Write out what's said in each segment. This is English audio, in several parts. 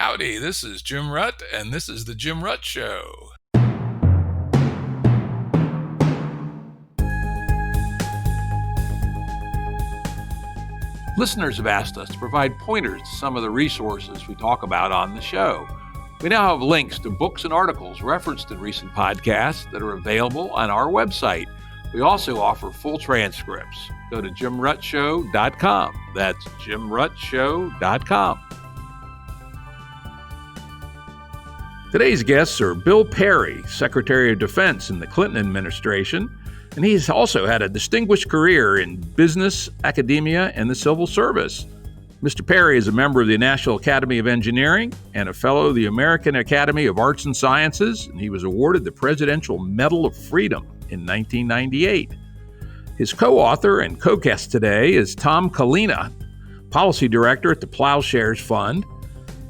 Howdy, this is Jim Rutt, and this is The Jim Rutt Show. Listeners have asked us to provide pointers to some of the resources we talk about on the show. We now have links to books and articles referenced in recent podcasts that are available on our website. We also offer full transcripts. Go to jimruttshow.com. That's jimruttshow.com. Today's guests are Bill Perry, Secretary of Defense in the Clinton administration, and he's also had a distinguished career in business, academia, and the civil service. Mr. Perry is a member of the National Academy of Engineering and a fellow of the American Academy of Arts and Sciences, and he was awarded the Presidential Medal of Freedom in 1998. His co-author and co-guest today is Tom Collina, Policy Director at the Ploughshares Fund.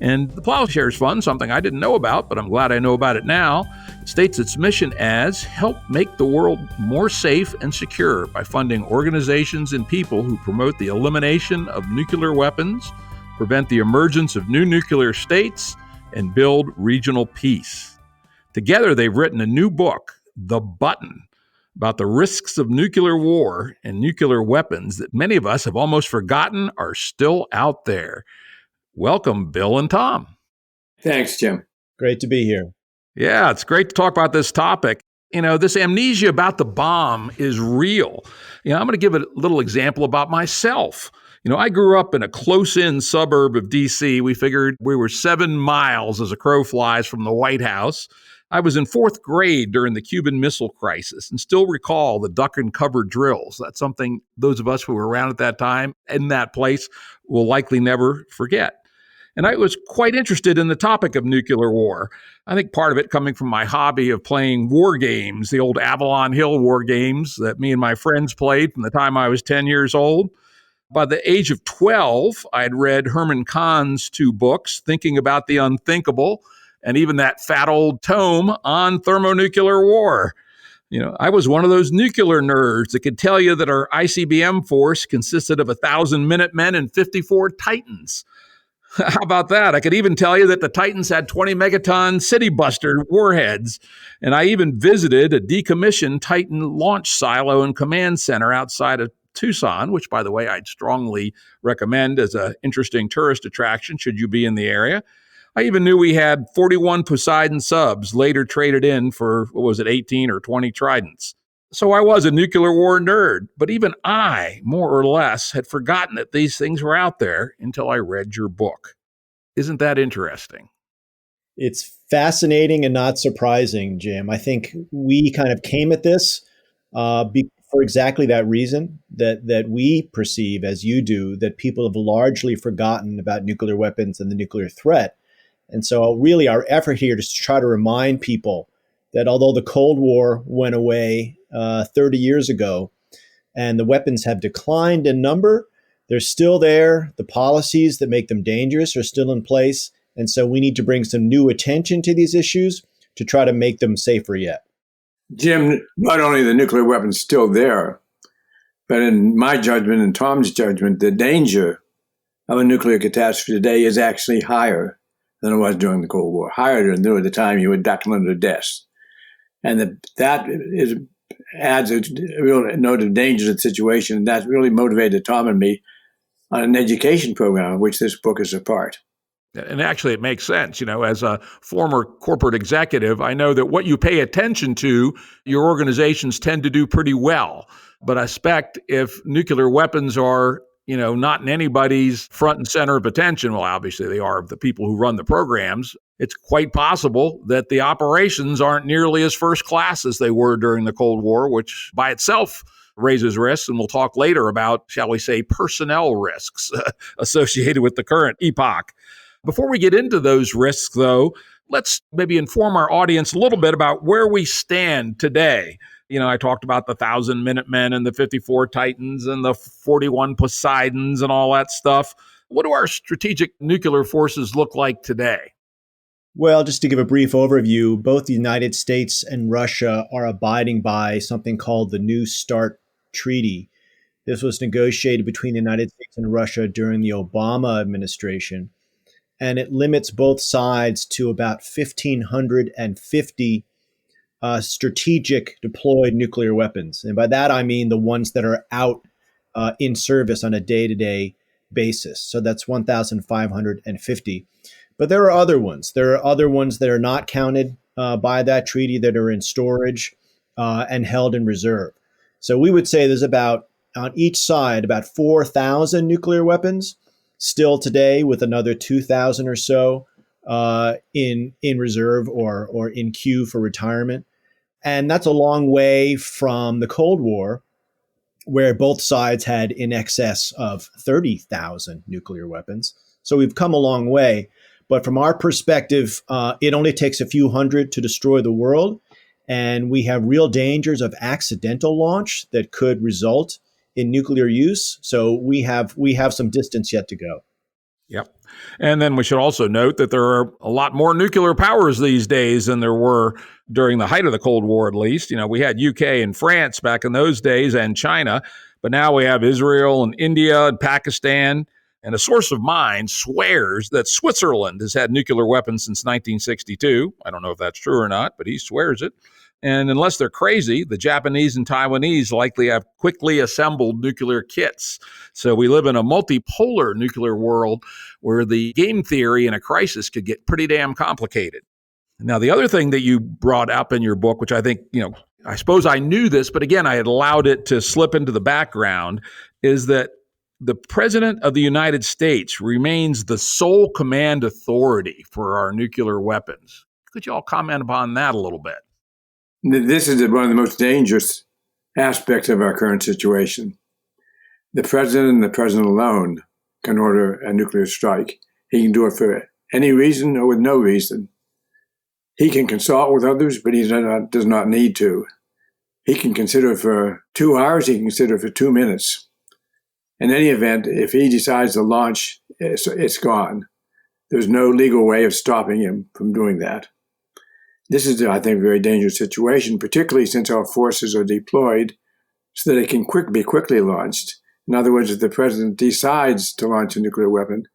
And the Ploughshares Fund, something I didn't know about, but I'm glad I know about it now, states its mission as help make the world more safe and secure by funding organizations and people who promote the elimination of nuclear weapons, prevent the emergence of new nuclear states, and build regional peace. Together, they've written a new book, The Button, about the risks of nuclear war and nuclear weapons that many of us have almost forgotten are still out there. Welcome, Bill and Tom. Thanks, Jim. Great to be here. Yeah, it's great to talk about this topic. You know, this amnesia about the bomb is real. I'm going to give a little example about myself. I grew up in a close-in suburb of D.C. We figured we were 7 miles as a crow flies from the White House. I was in 4th grade during the Cuban Missile Crisis and still recall the duck and cover drills. That's something those of us who were around at that time in that place will likely never forget. And I was quite interested in the topic of nuclear war. I think part of it coming from my hobby of playing war games, the old Avalon Hill war games that me and my friends played from the time I was 10 years old. By the age of 12, I had read Herman Kahn's 2 books, Thinking About the Unthinkable, and even that fat old tome on thermonuclear war. I was one of those nuclear nerds that could tell you that our ICBM force consisted of 1,000 Minutemen and 54 Titans. How about that? I could even tell you that the Titans had 20 megaton City Buster warheads. And I even visited a decommissioned Titan launch silo and command center outside of Tucson, which, by the way, I'd strongly recommend as an interesting tourist attraction should you be in the area. I even knew we had 41 Poseidon subs later traded in for, 18 or 20 Tridents. So I was a nuclear war nerd, but even I, more or less, had forgotten that these things were out there until I read your book. Isn't that interesting? It's fascinating and not surprising, Jim. I think we kind of came at this for exactly that reason, that we perceive, as you do, that people have largely forgotten about nuclear weapons and the nuclear threat. And so really our effort here is to try to remind people that although the Cold War went away 30 years ago and the weapons have declined in number, they're still there. The policies that make them dangerous are still in place. And so we need to bring some new attention to these issues to try to make them safer yet. Jim, not only the nuclear weapons still there, but in my judgment and Tom's judgment, the danger of a nuclear catastrophe today is actually higher than it was during the Cold War, higher than at the time you had documented deaths. And that adds a real note of danger to the situation. And that really motivated Tom and me on an education program of which this book is a part. And actually, it makes sense. As a former corporate executive, I know that what you pay attention to, your organizations tend to do pretty well. But I suspect if nuclear weapons are, not in anybody's front and center of attention, well, obviously they are of the people who run the programs, it's quite possible that the operations aren't nearly as first class as they were during the Cold War, which by itself raises risks. And we'll talk later about, shall we say, personnel risks associated with the current epoch. Before we get into those risks, though, let's maybe inform our audience a little bit about where we stand today. I talked about the 1,000 Minutemen and the 54 Titans and the 41 Poseidons and all that stuff. What do our strategic nuclear forces look like today? Well, just to give a brief overview, both the United States and Russia are abiding by something called the New START Treaty. This was negotiated between the United States and Russia during the Obama administration. and it limits both sides to about 1,550 strategic deployed nuclear weapons. And by that, I mean the ones that are out in service on a day-to-day basis. So that's 1,550. But there are other ones. There are other ones that are not counted by that treaty that are in storage and held in reserve. So we would say there's about, on each side, about 4,000 nuclear weapons still today, with another 2,000 or so in reserve or in queue for retirement. And that's a long way from the Cold War, where both sides had in excess of 30,000 nuclear weapons. So we've come a long way. But from our perspective, it only takes a few hundred to destroy the world. And we have real dangers of accidental launch that could result in nuclear use. So we have some distance yet to go. Yep. And then we should also note that there are a lot more nuclear powers these days than there were during the height of the Cold War, at least. We had UK and France back in those days, and China, but now we have Israel and India and Pakistan. And a source of mine swears that Switzerland has had nuclear weapons since 1962. I don't know if that's true or not, but he swears it. And unless they're crazy, the Japanese and Taiwanese likely have quickly assembled nuclear kits. So we live in a multipolar nuclear world where the game theory in a crisis could get pretty damn complicated. Now, the other thing that you brought up in your book, which I think, I suppose I knew this, but again, I had allowed it to slip into the background, is that the President of the United States remains the sole command authority for our nuclear weapons. Could you all comment upon that a little bit? This is one of the most dangerous aspects of our current situation. The president and the president alone can order a nuclear strike. He can do it for any reason or with no reason. He can consult with others, but he does not need to. He can consider it for 2 hours. He can consider it for 2 minutes. In any event, if he decides to launch, it's gone. There's no legal way of stopping him from doing that. This is, I think, a very dangerous situation, particularly since our forces are deployed so that it can be quickly launched. In other words, if the president decides to launch a nuclear weapon,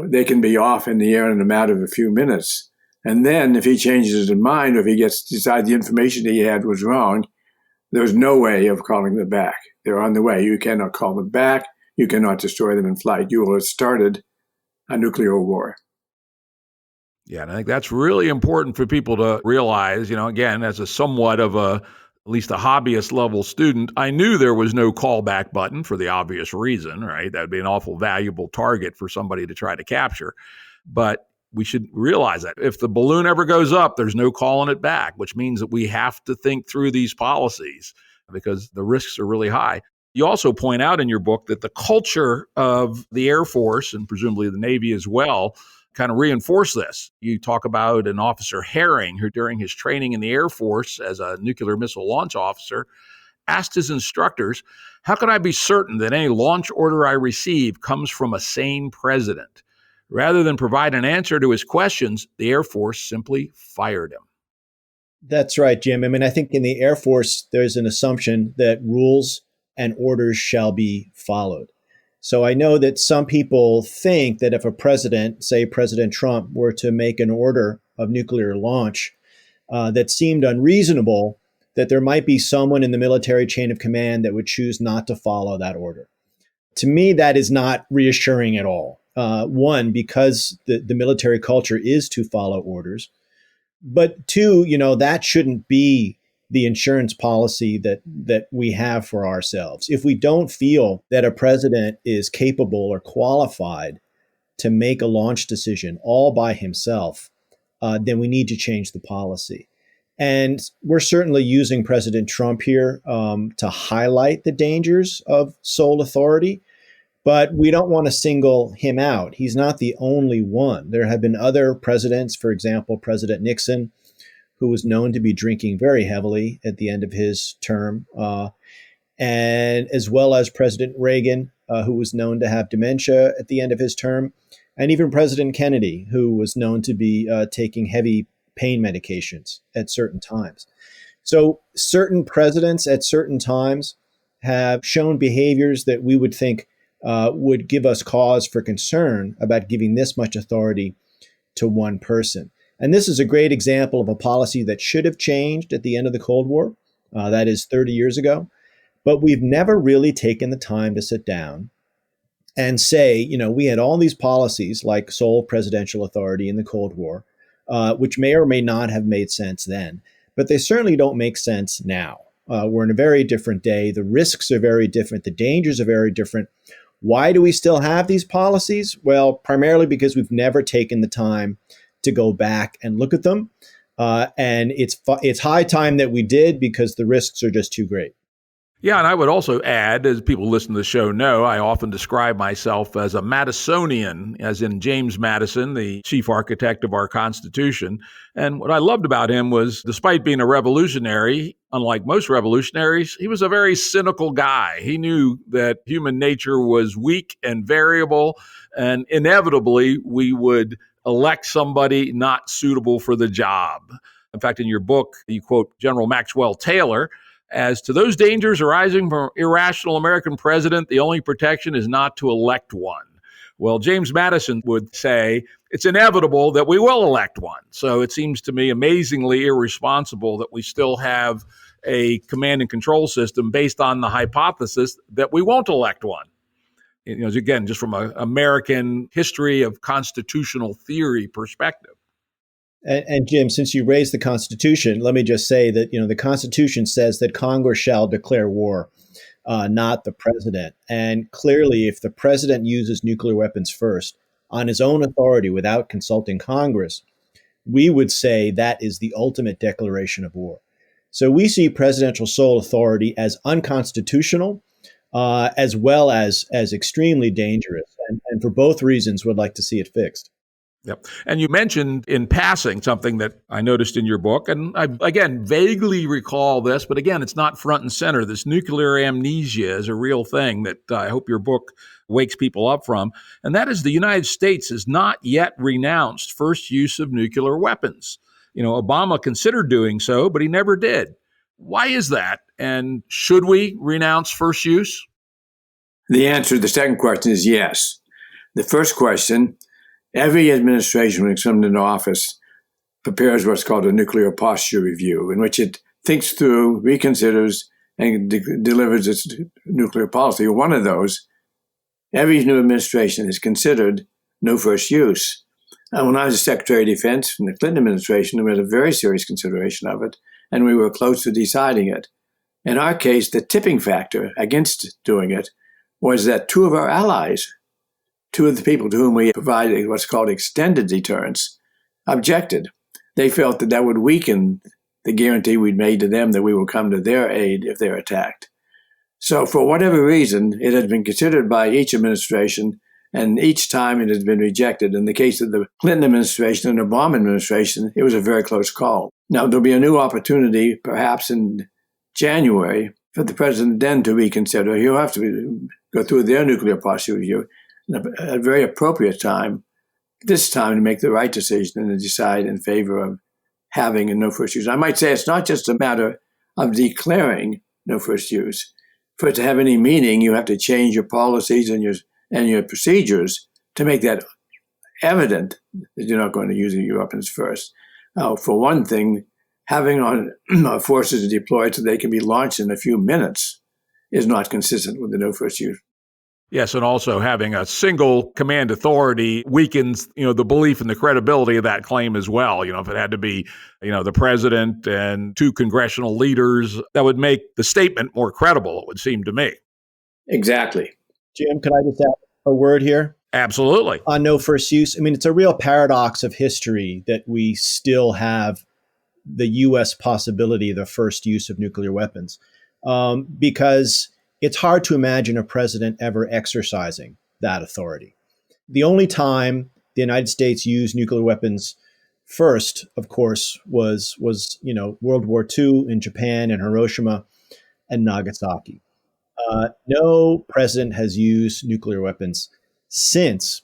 they can be off in the air in a matter of a few minutes. And then if he changes his mind, or if he decides the information he had was wrong, there's no way of calling them back. They're on the way. You cannot call them back. You cannot destroy them in flight. You will have started a nuclear war. Yeah, and I think that's really important for people to realize, again, as a somewhat of at least a hobbyist level student, I knew there was no callback button for the obvious reason, right? That'd be an awful valuable target for somebody to try to capture. But we should realize that if the balloon ever goes up, there's no calling it back, which means that we have to think through these policies because the risks are really high. You also point out in your book that the culture of the Air Force, and presumably the Navy as well, kind of reinforce this. You talk about an Officer Herring who, during his training in the Air Force as a nuclear missile launch officer, asked his instructors, "How can I be certain that any launch order I receive comes from a sane president?" Rather than provide an answer to his questions, the Air Force simply fired him. That's right, Jim. I think in the Air Force, there's an assumption that rules and orders shall be followed. So I know that some people think that if a president, say President Trump, were to make an order of nuclear launch that seemed unreasonable, that there might be someone in the military chain of command that would choose not to follow that order. To me, that is not reassuring at all. One, because the military culture is to follow orders. But two, that shouldn't be the insurance policy that we have for ourselves. If we don't feel that a president is capable or qualified to make a launch decision all by himself, then we need to change the policy. And we're certainly using President Trump here to highlight the dangers of sole authority, but we don't want to single him out. He's not the only one. There have been other presidents, for example, President Nixon, who was known to be drinking very heavily at the end of his term, and as well as President Reagan, who was known to have dementia at the end of his term, and even President Kennedy, who was known to be taking heavy pain medications at certain times. So certain presidents at certain times have shown behaviors that we would think would give us cause for concern about giving this much authority to one person. And this is a great example of a policy that should have changed at the end of the Cold War, that is 30 years ago. But we've never really taken the time to sit down and say, we had all these policies like sole presidential authority in the Cold War, which may or may not have made sense then, but they certainly don't make sense now. We're in a very different day. The risks are very different. The dangers are very different. Why do we still have these policies? Well, primarily because we've never taken the time to go back and look at them. And it's high time that we did, because the risks are just too great. Yeah, and I would also add, as people listen to the show know, I often describe myself as a Madisonian, as in James Madison, the chief architect of our Constitution. And what I loved about him was, despite being a revolutionary, unlike most revolutionaries, he was a very cynical guy. He knew that human nature was weak and variable, and inevitably we would elect somebody not suitable for the job. In fact, in your book, you quote General Maxwell Taylor, "As to those dangers arising from irrational American president, the only protection is not to elect one." Well, James Madison would say it's inevitable that we will elect one. So it seems to me amazingly irresponsible that we still have a command and control system based on the hypothesis that we won't elect one. Again, just from an American history of constitutional theory perspective. And Jim, since you raised the Constitution, let me just say that, the Constitution says that Congress shall declare war, not the president. And clearly, if the president uses nuclear weapons first on his own authority without consulting Congress, we would say that is the ultimate declaration of war. So we see presidential sole authority as unconstitutional, as well as extremely dangerous. And for both reasons, would like to see it fixed. Yep. And you mentioned in passing something that I noticed in your book, and I, again, vaguely recall this, but again, it's not front and center. This nuclear amnesia is a real thing that I hope your book wakes people up from. And that is, the United States has not yet renounced first use of nuclear weapons. Obama considered doing so, but he never did. Why is that? And should we renounce first use? The answer to the second question is yes. The first question, every administration, when it comes into office, prepares what's called a nuclear posture review, in which it thinks through, reconsiders, and delivers its nuclear policy. One of those, every new administration has considered no first use. And when I was Secretary of Defense in the Clinton administration, we had a very serious consideration of it, and we were close to deciding it. In our case, the tipping factor against doing it was that two of our allies, two of the people to whom we provided what's called extended deterrence, objected. They felt that that would weaken the guarantee we'd made to them that we would come to their aid if they're attacked. So for whatever reason, it has been considered by each administration, and each time it has been rejected. In the case of the Clinton administration and the Obama administration, it was a very close call. Now, there'll be a new opportunity, perhaps in January, for the president then to reconsider. He'll have to go through their nuclear posture review at a very appropriate time, this time to make the right decision and to decide in favor of having a no first use. I might say it's not just a matter of declaring no first use. For it to have any meaning, you have to change your policies and your procedures to make that evident that you're not going to use your weapons first. For one thing, having our forces deployed so they can be launched in a few minutes is not consistent with the no first use. Yes, and also having a single command authority weakens, the belief and the credibility of that claim as well. If it had to be, the president and two congressional leaders, that would make the statement more credible, it would seem to me. Exactly. Jim, can I just add a word here? Absolutely. On no first use. It's a real paradox of history that we still have the U.S. possibility of the first use of nuclear weapons, because it's hard to imagine a president ever exercising that authority. The only time the United States used nuclear weapons first, of course, was World War II in Japan and Hiroshima and Nagasaki. No president has used nuclear weapons since.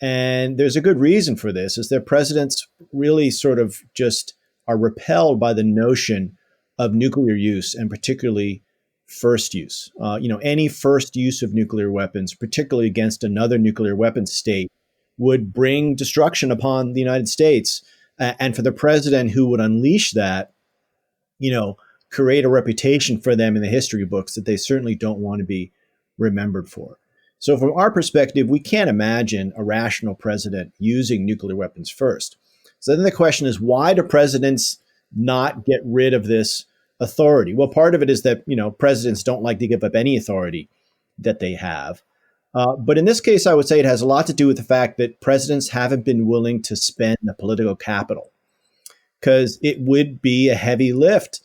And there's a good reason for this, is that presidents really sort of just are repelled by the notion of nuclear use, and particularly first use. Any first use of nuclear weapons, particularly against another nuclear weapons state, would bring destruction upon the United States. And for the president who would unleash that, create a reputation for them in the history books that they certainly don't want to be remembered for. So from our perspective, we can't imagine a rational president using nuclear weapons first. So then the question is, why do presidents not get rid of this authority? Well, part of it is that, presidents don't like to give up any authority that they have. But in this case, I would say it has a lot to do with the fact that presidents haven't been willing to spend the political capital, because it would be a heavy lift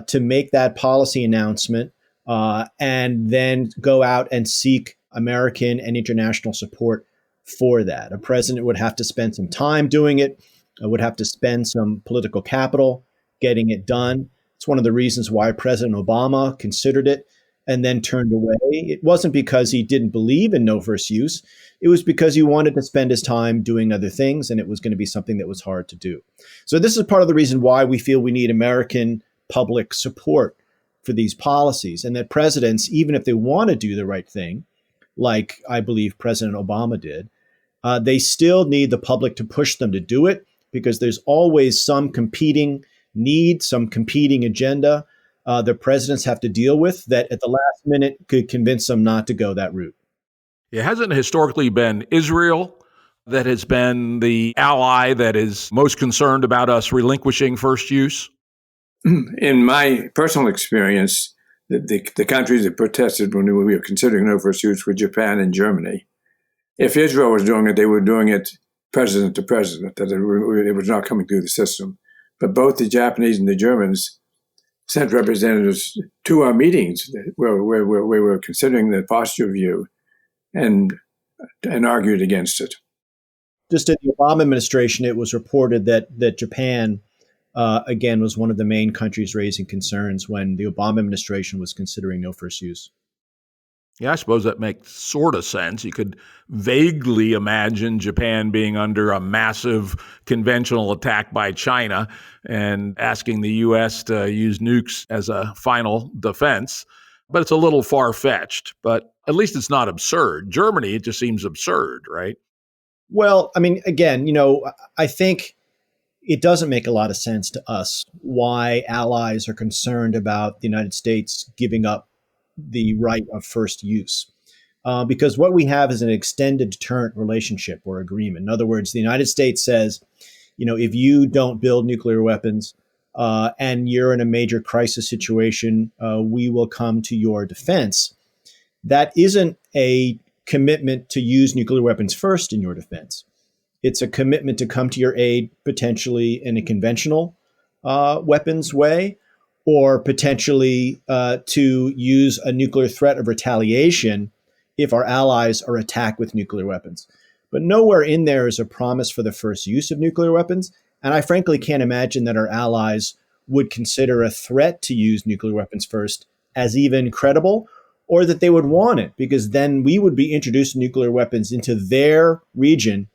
to make that policy announcement and then go out and seek American and international support for that. A president would have to spend some time doing it, would have to spend some political capital getting it done. It's one of the reasons why President Obama considered it and then turned away. It wasn't because he didn't believe in no first use. It was because he wanted to spend his time doing other things, and it was going to be something that was hard to do. So this is part of the reason why we feel we need American public support for these policies, and that presidents, even if they want to do the right thing, like I believe President Obama did, they still need the public to push them to do it, because there's always some competing need, some competing agenda the presidents have to deal with that at the last minute could convince them not to go that route. It hasn't historically been Israel that has been the ally that is most concerned about us relinquishing first use? In my personal experience, the countries that protested when we were considering no first use were Japan and Germany. If Israel was doing it, they were doing it president to president, that it was not coming through the system. But both the Japanese and the Germans sent representatives to our meetings where we were considering the posture review and argued against it. Just in the Obama administration, it was reported that Japan, again, was one of the main countries raising concerns when the Obama administration was considering no first use. Yeah, I suppose that makes sort of sense. You could vaguely imagine Japan being under a massive conventional attack by China and asking the U.S. to use nukes as a final defense. But it's a little far-fetched. But at least it's not absurd. Germany, it just seems absurd, right? Well, I mean, again, I think it doesn't make a lot of sense to us why allies are concerned about the United States giving up the right of first use. Because what we have is an extended deterrent relationship or agreement. In other words, the United States says, if you don't build nuclear weapons and you're in a major crisis situation, we will come to your defense. That isn't a commitment to use nuclear weapons first in your defense. It's a commitment to come to your aid potentially in a conventional weapons way, or potentially to use a nuclear threat of retaliation if our allies are attacked with nuclear weapons. But nowhere in there is a promise for the first use of nuclear weapons. And I frankly can't imagine that our allies would consider a threat to use nuclear weapons first as even credible, or that they would want it, because then we would be introducing nuclear weapons into their region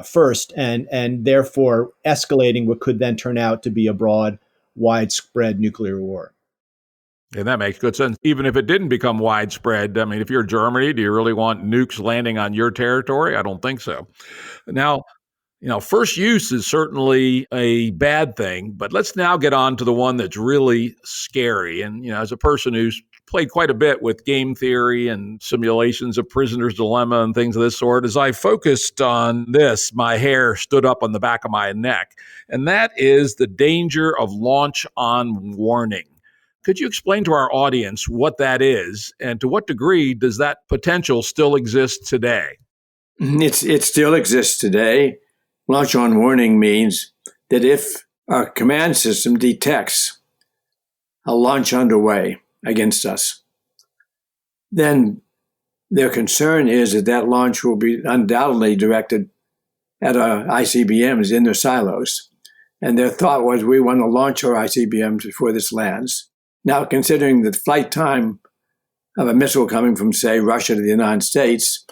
first, and therefore escalating what could then turn out to be a broad, widespread nuclear war. And that makes good sense. Even if it didn't become widespread, I mean, if you're Germany, do you really want nukes landing on your territory? I don't think so. Now, first use is certainly a bad thing, but let's now get on to the one that's really scary. And, as a person who's played quite a bit with game theory and simulations of prisoner's dilemma and things of this sort, as I focused on this, my hair stood up on the back of my neck. And that is the danger of launch on warning. Could you explain to our audience what that is, and to what degree does that potential still exist today? It still exists today. Launch on warning means that if our command system detects a launch underway against us, then their concern is that launch will be undoubtedly directed at our ICBMs in their silos. And their thought was, we want to launch our ICBMs before this lands. Now, considering the flight time of a missile coming from, say, Russia to the United States,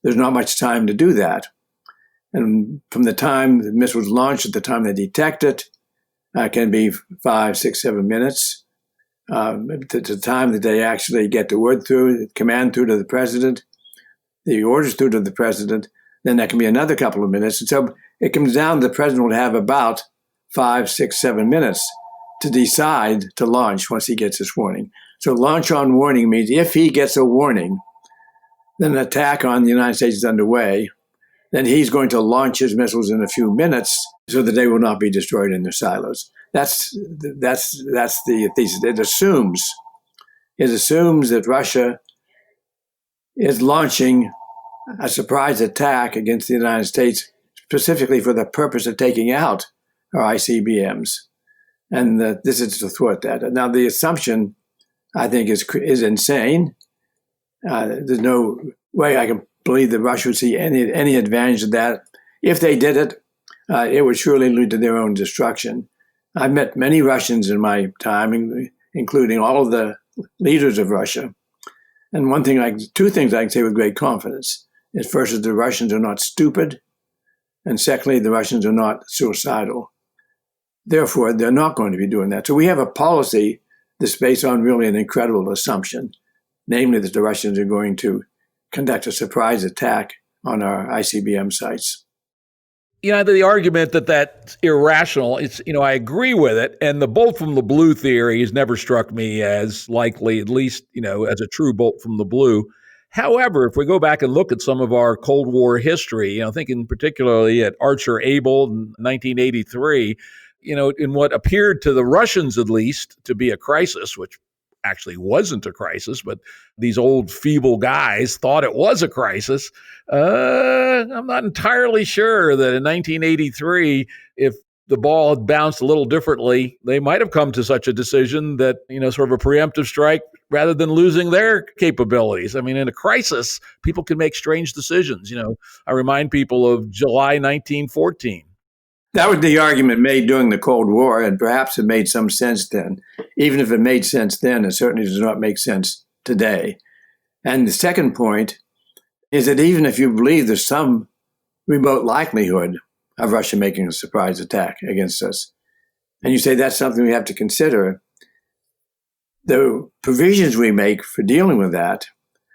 there's not much time to do that. And from the time the missile is launched to the time they detect it, can be 5, 6, 7 minutes. to the time that they actually get the word through, the command through to the president, the orders through to the president, then that can be another couple of minutes. And so it comes down to the president will have about 5, 6, 7 minutes to decide to launch once he gets his warning. So launch on warning means if he gets a warning, then an attack on the United States is underway, then he's going to launch his missiles in a few minutes so that they will not be destroyed in their silos. That's the thesis. It assumes that Russia is launching a surprise attack against the United States specifically for the purpose of taking out our ICBMs. And this is to thwart that. Now, the assumption, I think, is insane. There's no way I can believe that Russia would see any advantage of that. If they did it, it would surely lead to their own destruction. I've met many Russians in my time, including all of the leaders of Russia. And two things I can say with great confidence is first, is the Russians are not stupid, and secondly, the Russians are not suicidal. Therefore, they're not going to be doing that. So we have a policy that's based on really an incredible assumption, namely that the Russians are going to conduct a surprise attack on our ICBM sites. The argument that that's irrational, I agree with it. And the bolt from the blue theory has never struck me as likely, at least, as a true bolt from the blue. However, if we go back and look at some of our Cold War history, thinking particularly at Archer-Able in 1983, in what appeared to the Russians, at least, to be a crisis, which actually wasn't a crisis, but these old feeble guys thought it was a crisis. I'm not entirely sure that in 1983, if the ball had bounced a little differently, they might have come to such a decision that, sort of a preemptive strike rather than losing their capabilities. I mean, in a crisis, people can make strange decisions. I remind people of July 1914. That was the argument made during the Cold War, and perhaps it made some sense then. Even if it made sense then, it certainly does not make sense today. And the second point is that even if you believe there's some remote likelihood of Russia making a surprise attack against us, and you say that's something we have to consider, the provisions we make for dealing with that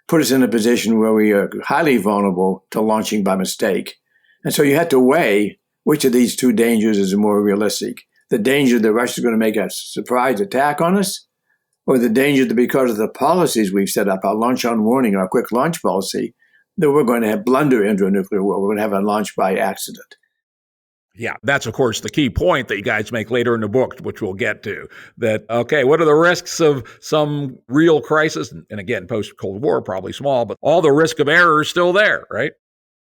put us in a position where we are highly vulnerable to launching by mistake. And so you have to weigh which of these two dangers is more realistic. The danger that Russia is going to make a surprise attack on us, or the danger that because of the policies we've set up, our launch on warning, our quick launch policy, that we're going to have blunder into a nuclear war. We're going to have a launch by accident. Yeah, that's, of course, the key point that you guys make later in the book, which we'll get to. That, okay, what are the risks of some real crisis? And again, post-Cold War, probably small, but all the risk of error is still there, right?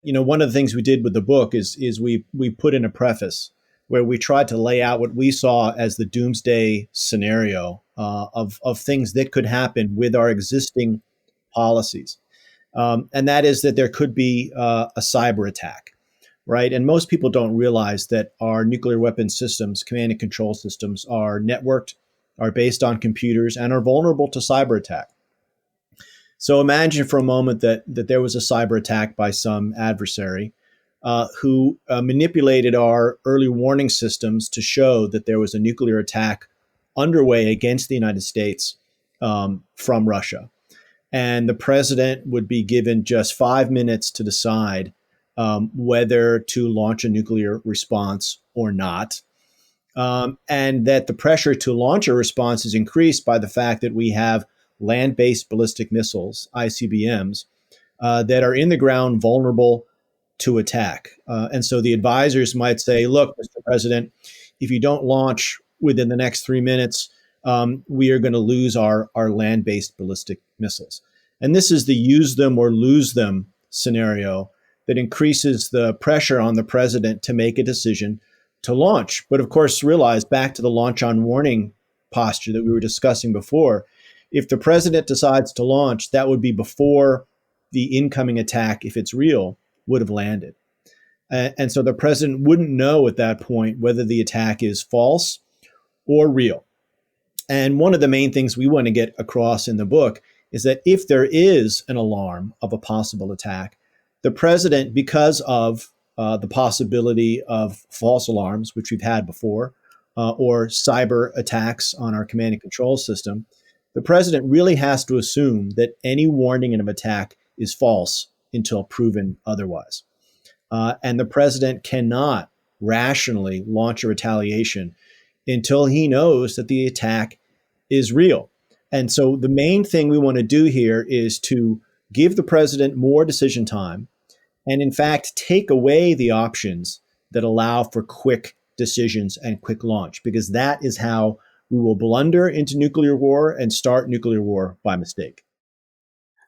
One of the things we did with the book is we put in a preface where we tried to lay out what we saw as the doomsday scenario of things that could happen with our existing policies. And that is that there could be a cyber attack, right? And most people don't realize that our nuclear weapon systems, command and control systems, are networked, are based on computers, and are vulnerable to cyber attack. So imagine for a moment that there was a cyber attack by some adversary who manipulated our early warning systems to show that there was a nuclear attack underway against the United States from Russia. And the president would be given just 5 minutes to decide whether to launch a nuclear response or not. And that the pressure to launch a response is increased by the fact that we have land-based ballistic missiles, ICBMs, that are in the ground vulnerable to attack. And so the advisors might say, look, Mr. President, if you don't launch within the next 3 minutes, we are going to lose our land-based ballistic missiles. And this is the use them or lose them scenario that increases the pressure on the president to make a decision to launch. But of course, realize back to the launch on warning posture that we were discussing before, if the president decides to launch, that would be before the incoming attack, if it's real, would have landed. And so the president wouldn't know at that point whether the attack is false or real. And one of the main things we want to get across in the book is that if there is an alarm of a possible attack, the president, because of the possibility of false alarms, which we've had before, or cyber attacks on our command and control system, The president really has to assume that any warning of attack is false until proven otherwise. And the president cannot rationally launch a retaliation until he knows that the attack is real. And so the main thing we want to do here is to give the president more decision time and, in fact, take away the options that allow for quick decisions and quick launch, because that is how we will blunder into nuclear war and start nuclear war by mistake.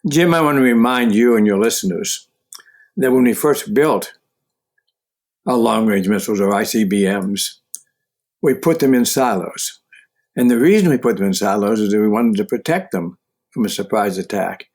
Jim, I want to remind you and your listeners that when we first built our long-range missiles, or ICBMs, we put them in silos. And the reason we put them in silos is that we wanted to protect them from a surprise attack.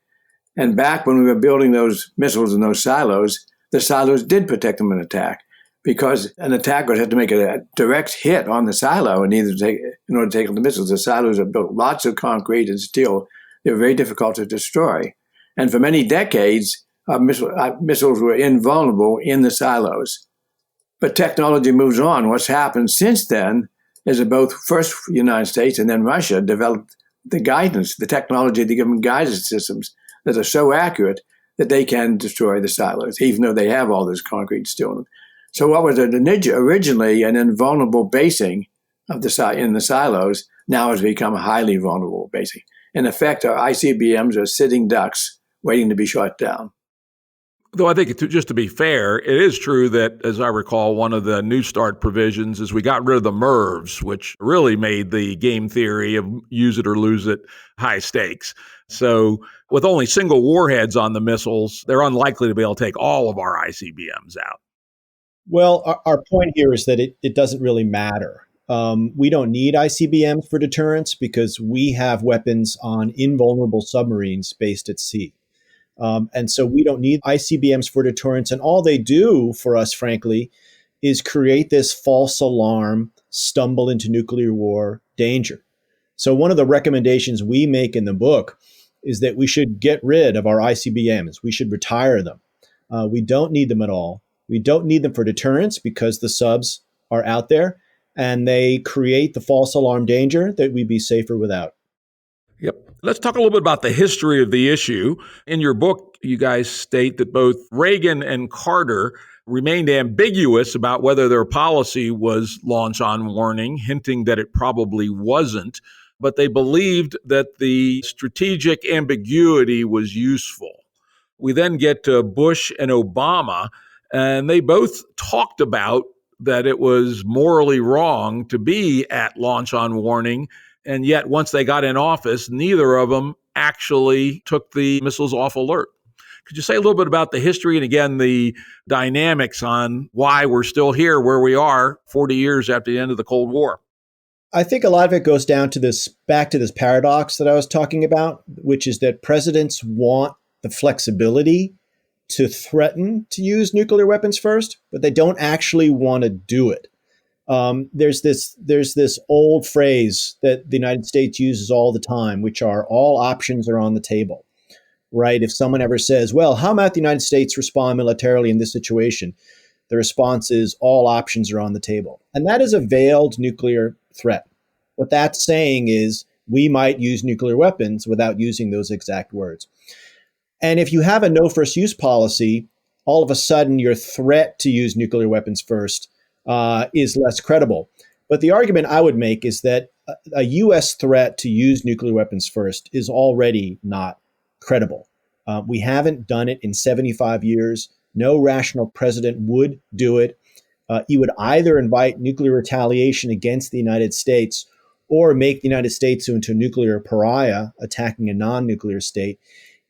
And back when we were building those missiles in those silos, the silos did protect them from an attack, because an attacker would have to make a direct hit on the silo in order to take on the missiles. The silos are built lots of concrete and steel. They're very difficult to destroy. And for many decades, our missiles were invulnerable in the silos. But technology moves on. What's happened since then is that both first the United States and then Russia developed the guidance, the technology to give them guidance systems that are so accurate that they can destroy the silos, even though they have all this concrete steel in them. So what was originally an invulnerable basing of in the silos now has become a highly vulnerable basing. In effect, our ICBMs are sitting ducks waiting to be shot down. Though I think, just to be fair, it is true that, as I recall, one of the New START provisions is we got rid of the MIRVs, which really made the game theory of use it or lose it high stakes. So with only single warheads on the missiles, they're unlikely to be able to take all of our ICBMs out. Well, our point here is that it doesn't really matter. We don't need ICBMs for deterrence because we have weapons on invulnerable submarines based at sea. And so we don't need ICBMs for deterrence. And all they do for us, frankly, is create this false alarm, stumble into nuclear war danger. So one of the recommendations we make in the book is that we should get rid of our ICBMs. We should retire them. We don't need them at all. We don't need them for deterrence because the subs are out there and they create the false alarm danger that we'd be safer without. Yep. Let's talk a little bit about the history of the issue. In your book, you guys state that both Reagan and Carter remained ambiguous about whether their policy was launch on warning, hinting that it probably wasn't, but they believed that the strategic ambiguity was useful. We then get to Bush and Obama, and they both talked about that it was morally wrong to be at launch on warning. And yet, once they got in office, neither of them actually took the missiles off alert. Could you say a little bit about the history and, again, the dynamics on why we're still here where we are 40 years after the end of the Cold War? I think a lot of it goes down to back to this paradox that I was talking about, which is that presidents want the flexibility to threaten to use nuclear weapons first, but they don't actually want to do it. There's this old phrase that the United States uses all the time, which are all options are on the table, right? If someone ever says, well, how might the United States respond militarily in this situation? The response is all options are on the table. And that is a veiled nuclear threat. What that's saying is we might use nuclear weapons without using those exact words. And if you have a no first use policy, all of a sudden your threat to use nuclear weapons first is less credible. But the argument I would make is that a U.S. threat to use nuclear weapons first is already not credible. We haven't done it in 75 years. No rational president would do it. You would either invite nuclear retaliation against the United States or make the United States into a nuclear pariah, attacking a non-nuclear state.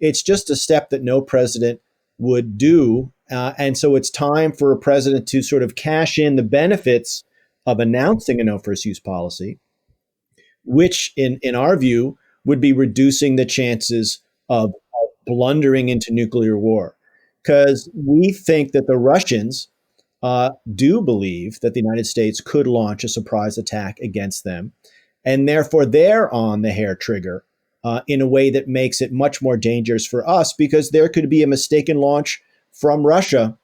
It's just a step that no president would do. And so it's time for a president to sort of cash in the benefits of announcing a no first use policy, which in our view would be reducing the chances of blundering into nuclear war. Because we think that the Russians do believe that the United States could launch a surprise attack against them. And therefore they're on the hair trigger in a way that makes it much more dangerous for us, because there could be a mistaken launch from Russia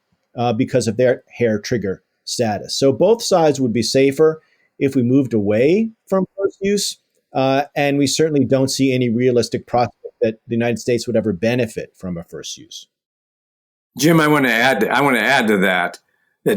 because of their hair trigger status. So both sides would be safer if we moved away from first use. And we certainly don't see any realistic prospect that the United States would ever benefit from a first use. Jim, I want to add to that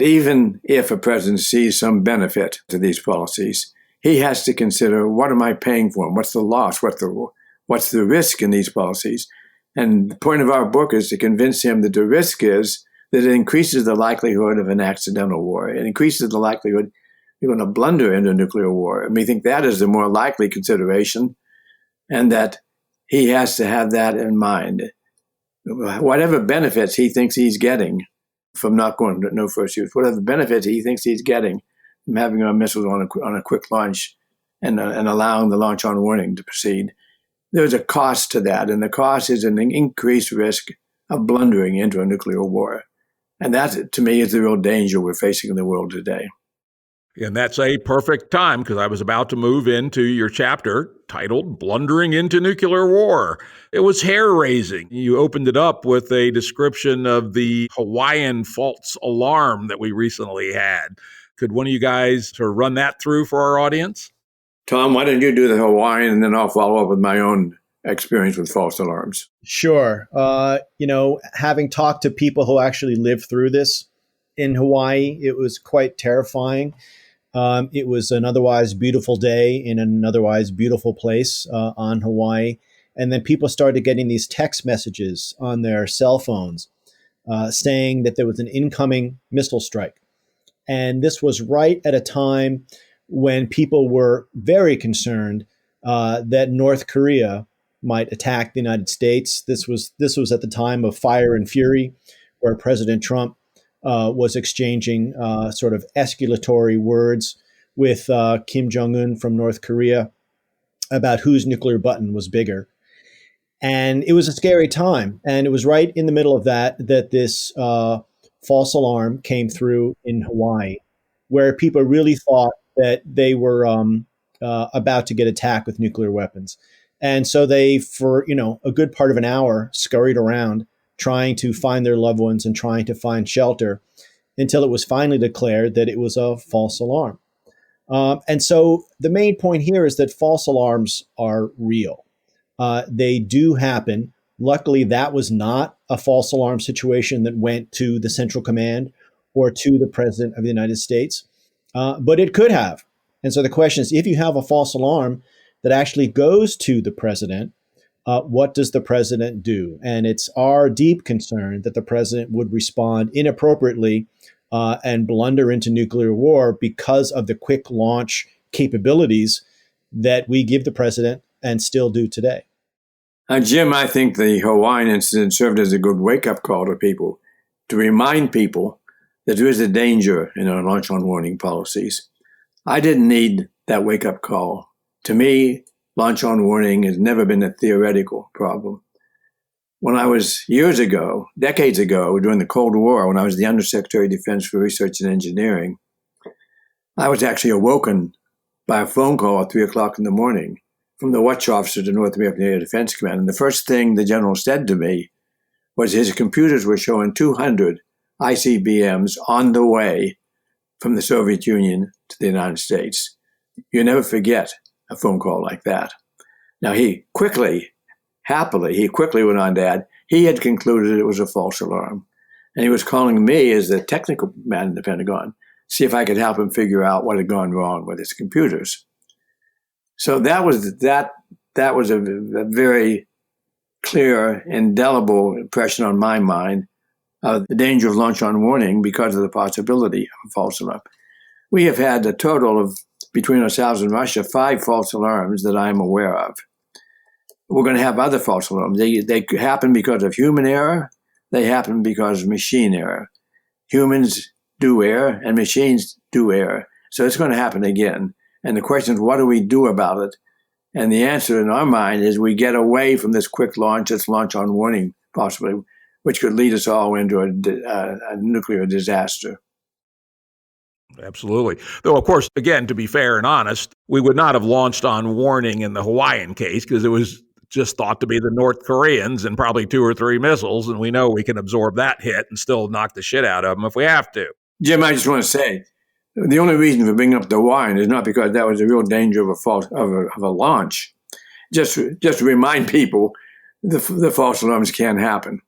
even if a president sees some benefit to these policies, he has to consider, what am I paying for? What's the loss? What's the risk in these policies? And the point of our book is to convince him that the risk is that it increases the likelihood of an accidental war. It increases the likelihood you're going to blunder into a nuclear war. And we think that is the more likely consideration, and that he has to have that in mind. Whatever benefits he thinks he's getting from not going to no first use, whatever benefits he thinks he's getting from having our missiles on a quick launch and allowing the launch on warning to proceed, there's a cost to that, and the cost is an increased risk of blundering into a nuclear war. And that, to me, is the real danger we're facing in the world today. And that's a perfect time, because I was about to move into your chapter titled Blundering into Nuclear War. It was hair-raising. You opened it up with a description of the Hawaiian false alarm that we recently had. Could one of you guys sort of run that through for our audience? Tom, why don't you do the Hawaiian, and then I'll follow up with my own experience with false alarms. Sure. Having talked to people who actually lived through this in Hawaii, it was quite terrifying. It was an otherwise beautiful day in an otherwise beautiful place on Hawaii. And then people started getting these text messages on their cell phones saying that there was an incoming missile strike. And this was right at a time when people were very concerned that North Korea might attack the United States. This was at the time of fire and fury, where President Trump was exchanging sort of escalatory words with Kim Jong-un from North Korea about whose nuclear button was bigger. And it was a scary time. And it was right in the middle of that this false alarm came through in Hawaii, where people really thought that they were about to get attacked with nuclear weapons. And so they, for a good part of an hour, scurried around trying to find their loved ones and trying to find shelter, until it was finally declared that it was a false alarm. And so the main point here is that false alarms are real. They do happen. Luckily, that was not a false alarm situation that went to the Central Command or to the President of the United States, but it could have. And so the question is, if you have a false alarm that actually goes to the President, what does the president do? And it's our deep concern that the president would respond inappropriately and blunder into nuclear war because of the quick launch capabilities that we give the president and still do today. Jim, I think the Hawaiian incident served as a good wake-up call to people, to remind people that there is a danger in our launch on warning policies. I didn't need that wake-up call. To me, launch on warning has never been a theoretical problem. When I was decades ago, during the Cold War, when I was the Undersecretary of Defense for Research and Engineering, I was actually awoken by a phone call at 3 o'clock in the morning from the watch officer to North American Air Defense Command. And the first thing the general said to me was his computers were showing 200 ICBMs on the way from the Soviet Union to the United States. You never forget a phone call like that. Now, he quickly went on to add, he had concluded it was a false alarm. And he was calling me as the technical man in the Pentagon, see if I could help him figure out what had gone wrong with his computers. So that was a very clear, indelible impression on my mind of the danger of launch on warning because of the possibility of a false alarm. We have had a total of, between ourselves and Russia, 5 false alarms that I'm aware of. We're going to have other false alarms. They happen because of human error. They happen because of machine error. Humans do err and machines do err. So it's going to happen again. And the question is, what do we do about it? And the answer in our mind is we get away from this quick launch, this launch on warning possibly, which could lead us all into a nuclear disaster. Absolutely. Though, of course, again, to be fair and honest, we would not have launched on warning in the Hawaiian case because it was just thought to be the North Koreans and probably 2 or 3 missiles. And we know we can absorb that hit and still knock the shit out of them if we have to. Jim, I just want to say, The only reason for bringing up the wine is not because that was a real danger of a launch. Just to remind people the false alarms can happen.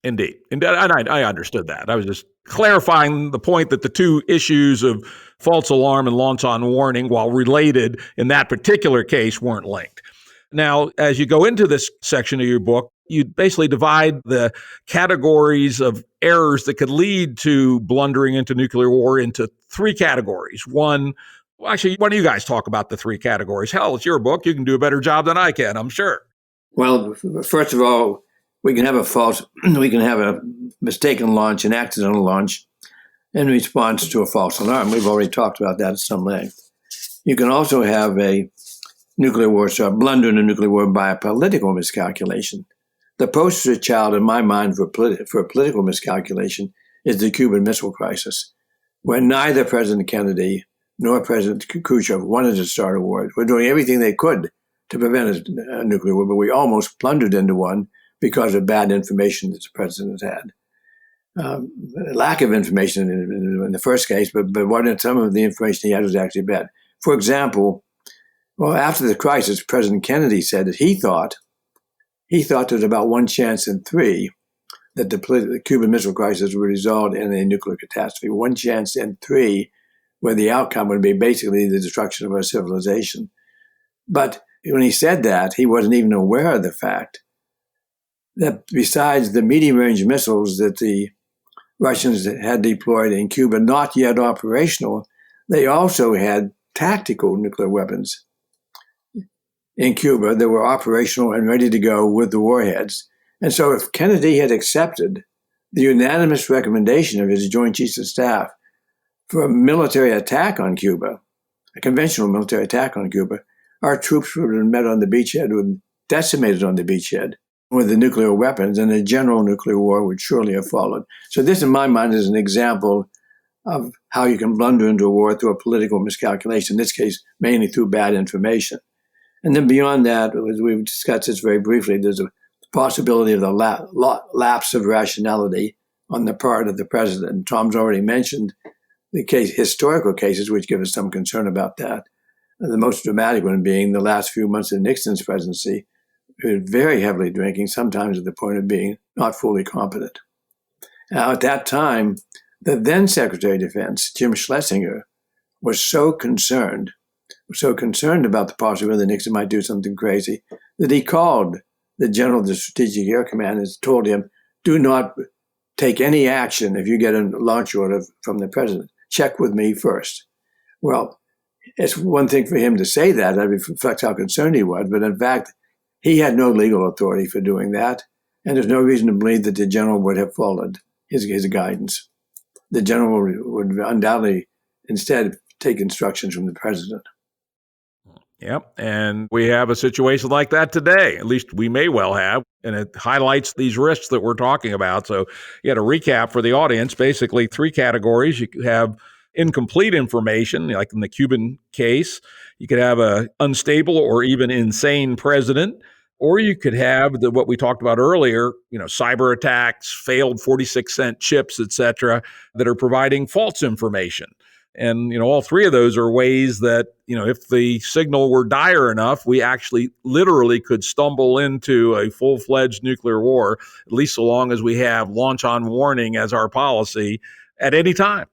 Indeed. And I understood that. I was just clarifying the point that the two issues of false alarm and launch on warning, while related in that particular case, weren't linked. Now, as you go into this section of your book, you basically divide the categories of errors that could lead to blundering into nuclear war into three categories. One, well, actually, why don't you guys talk about the three categories? Hell, it's your book. You can do a better job than I can, I'm sure. Well, first of all, we can have a mistaken launch, an accidental launch, in response to a false alarm. We've already talked about that at some length. You can also have a nuclear war, so a blunder in a nuclear war by a political miscalculation. The poster child in my mind for a political miscalculation is the Cuban Missile Crisis, where neither President Kennedy nor President Khrushchev wanted to start a war. We're doing everything they could to prevent a nuclear war, but we almost blundered into one because of bad information that the president had. Lack of information in the first case, but some of the information he had was actually bad. For example, well, after the crisis, President Kennedy said that he thought there's about 1 chance in 3 that the Cuban Missile Crisis would result in a nuclear catastrophe. 1 chance in 3 where the outcome would be basically the destruction of our civilization. But when he said that, he wasn't even aware of the fact that besides the medium-range missiles that the Russians had deployed in Cuba, not yet operational, they also had tactical nuclear weapons in Cuba that were operational and ready to go with the warheads. And so if Kennedy had accepted the unanimous recommendation of his Joint Chiefs of Staff for a military attack on Cuba, a conventional military attack on Cuba, our troops would have been met on the beachhead, would have been decimated on the beachhead with the nuclear weapons, and a general nuclear war would surely have followed. So this, in my mind, is an example of how you can blunder into a war through a political miscalculation, in this case, mainly through bad information. And then beyond that, as we've discussed this very briefly, there's a possibility of the lapse of rationality on the part of the president. And Tom's already mentioned the historical cases, which give us some concern about that. The most dramatic one being the last few months of Nixon's presidency, who was very heavily drinking, sometimes at the point of being not fully competent. Now, at that time, the then Secretary of Defense, Jim Schlesinger, was so concerned about the possibility that Nixon might do something crazy that he called the general of the Strategic Air Command and told him, do not take any action if you get a launch order from the president. Check with me first. Well, it's one thing for him to say that reflects how concerned he was, but in fact, he had no legal authority for doing that, and there's no reason to believe that the general would have followed his guidance. The general would undoubtedly instead take instructions from the president. Yep. And we have a situation like that today. At least we may well have. And it highlights these risks that we're talking about. So you had a recap for the audience, basically 3 categories. You could have incomplete information, like in the Cuban case. You could have a unstable or even insane president, or you could have what we talked about earlier, cyber attacks, failed 46-cent chips, et cetera, that are providing false information. And, all 3 of those are ways that, if the signal were dire enough, we actually literally could stumble into a full-fledged nuclear war, at least so long as we have launch on warning as our policy at any time.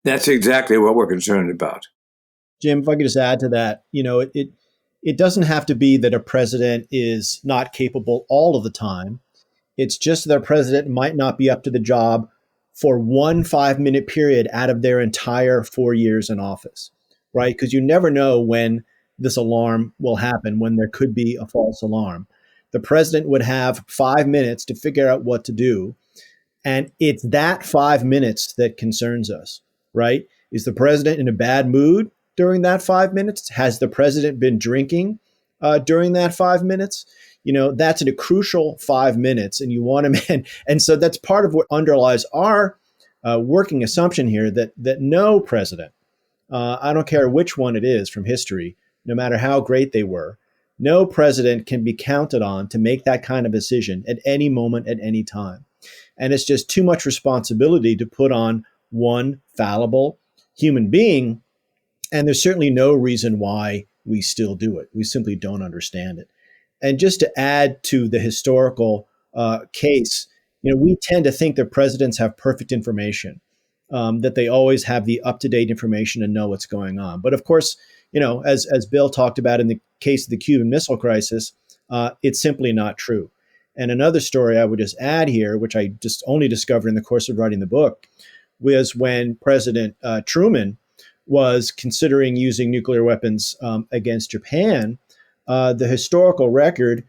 That's exactly what we're concerned about. Jim, if I could just add to that, it doesn't have to be that a president is not capable all of the time. It's just that a president might not be up to the job for 1 5-minute period out of their entire 4 years in office, right? Because you never know when this alarm will happen, when there could be a false alarm. The president would have 5 minutes to figure out what to do. And it's that 5 minutes that concerns us, right? Is the president in a bad mood during that 5 minutes? Has the president been drinking during that 5 minutes? That's a crucial 5 minutes, and you want to, and so that's part of what underlies our working assumption here that no president, I don't care which one it is from history, no matter how great they were, no president can be counted on to make that kind of decision at any moment, at any time. And it's just too much responsibility to put on one fallible, human being. And there's certainly no reason why we still do it. We simply don't understand it. And just to add to the historical case, we tend to think that presidents have perfect information, that they always have the up-to-date information and know what's going on. But of course, as Bill talked about in the case of the Cuban Missile Crisis, it's simply not true. And another story I would just add here, which I just only discovered in the course of writing the book, was when President Truman was considering using nuclear weapons against Japan. The historical record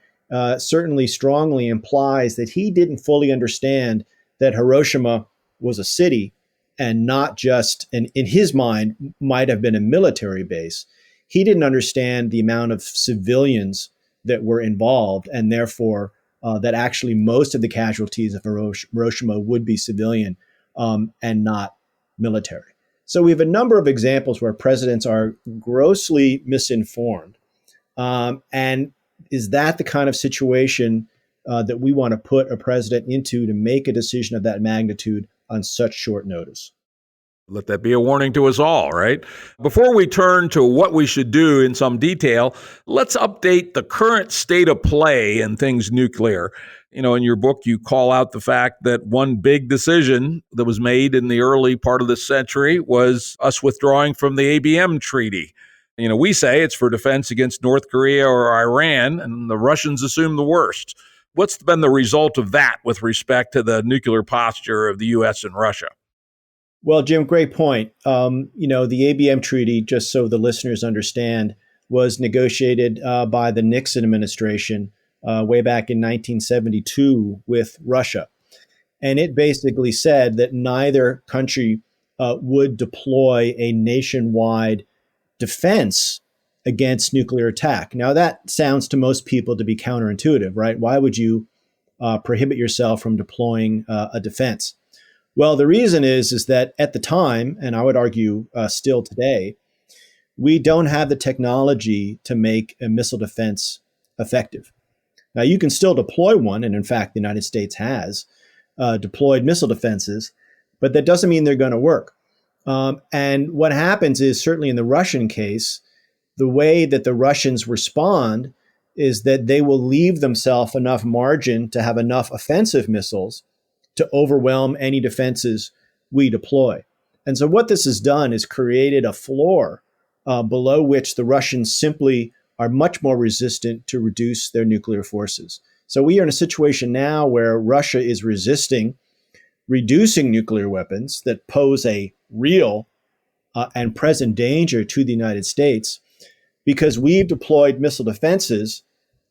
certainly strongly implies that he didn't fully understand that Hiroshima was a city and not just, and in his mind, might have been a military base. He didn't understand the amount of civilians that were involved, and therefore that actually most of the casualties of Hiroshima would be civilian and not military. So we have a number of examples where presidents are grossly misinformed. And is that the kind of situation that we want to put a president into to make a decision of that magnitude on such short notice? Let that be a warning to us all, right? Before we turn to what we should do in some detail, let's update the current state of play in things nuclear. In your book, you call out the fact that one big decision that was made in the early part of this century was us withdrawing from the ABM treaty. We say it's for defense against North Korea or Iran, and the Russians assume the worst. What's been the result of that with respect to the nuclear posture of the U.S. and Russia? Well, Jim, great point. The ABM treaty, just so the listeners understand, was negotiated by the Nixon administration way back in 1972 with Russia. And it basically said that neither country would deploy a nationwide defense against nuclear attack. Now, that sounds to most people to be counterintuitive, right? Why would you prohibit yourself from deploying a defense? Well, the reason is that at the time, and I would argue still today, we don't have the technology to make a missile defense effective. Now, you can still deploy one, and in fact, the United States has deployed missile defenses, but that doesn't mean they're going to work. And what happens is, certainly in the Russian case, the way that the Russians respond is that they will leave themselves enough margin to have enough offensive missiles to overwhelm any defenses we deploy. And so what this has done is created a floor below which the Russians simply are much more resistant to reduce their nuclear forces. So we are in a situation now where Russia is resisting reducing nuclear weapons that pose a real and present danger to the United States because we've deployed missile defenses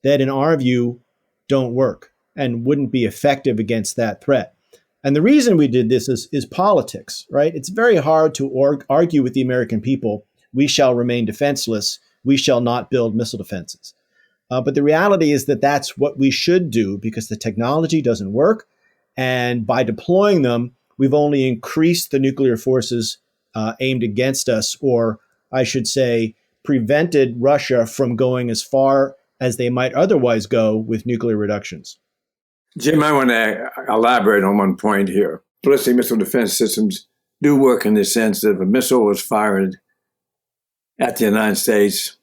that, in our view, don't work and wouldn't be effective against that threat. And the reason we did this is politics, right? It's very hard to argue with the American people, we shall remain defenseless, we shall not build missile defenses. But the reality is that that's what we should do because the technology doesn't work. And by deploying them, we've only increased the nuclear forces aimed against us, or I should say, prevented Russia from going as far as they might otherwise go with nuclear reductions. Jim, I want to elaborate on one point here. Ballistic missile defense systems do work in the sense that if a missile was fired at the United States,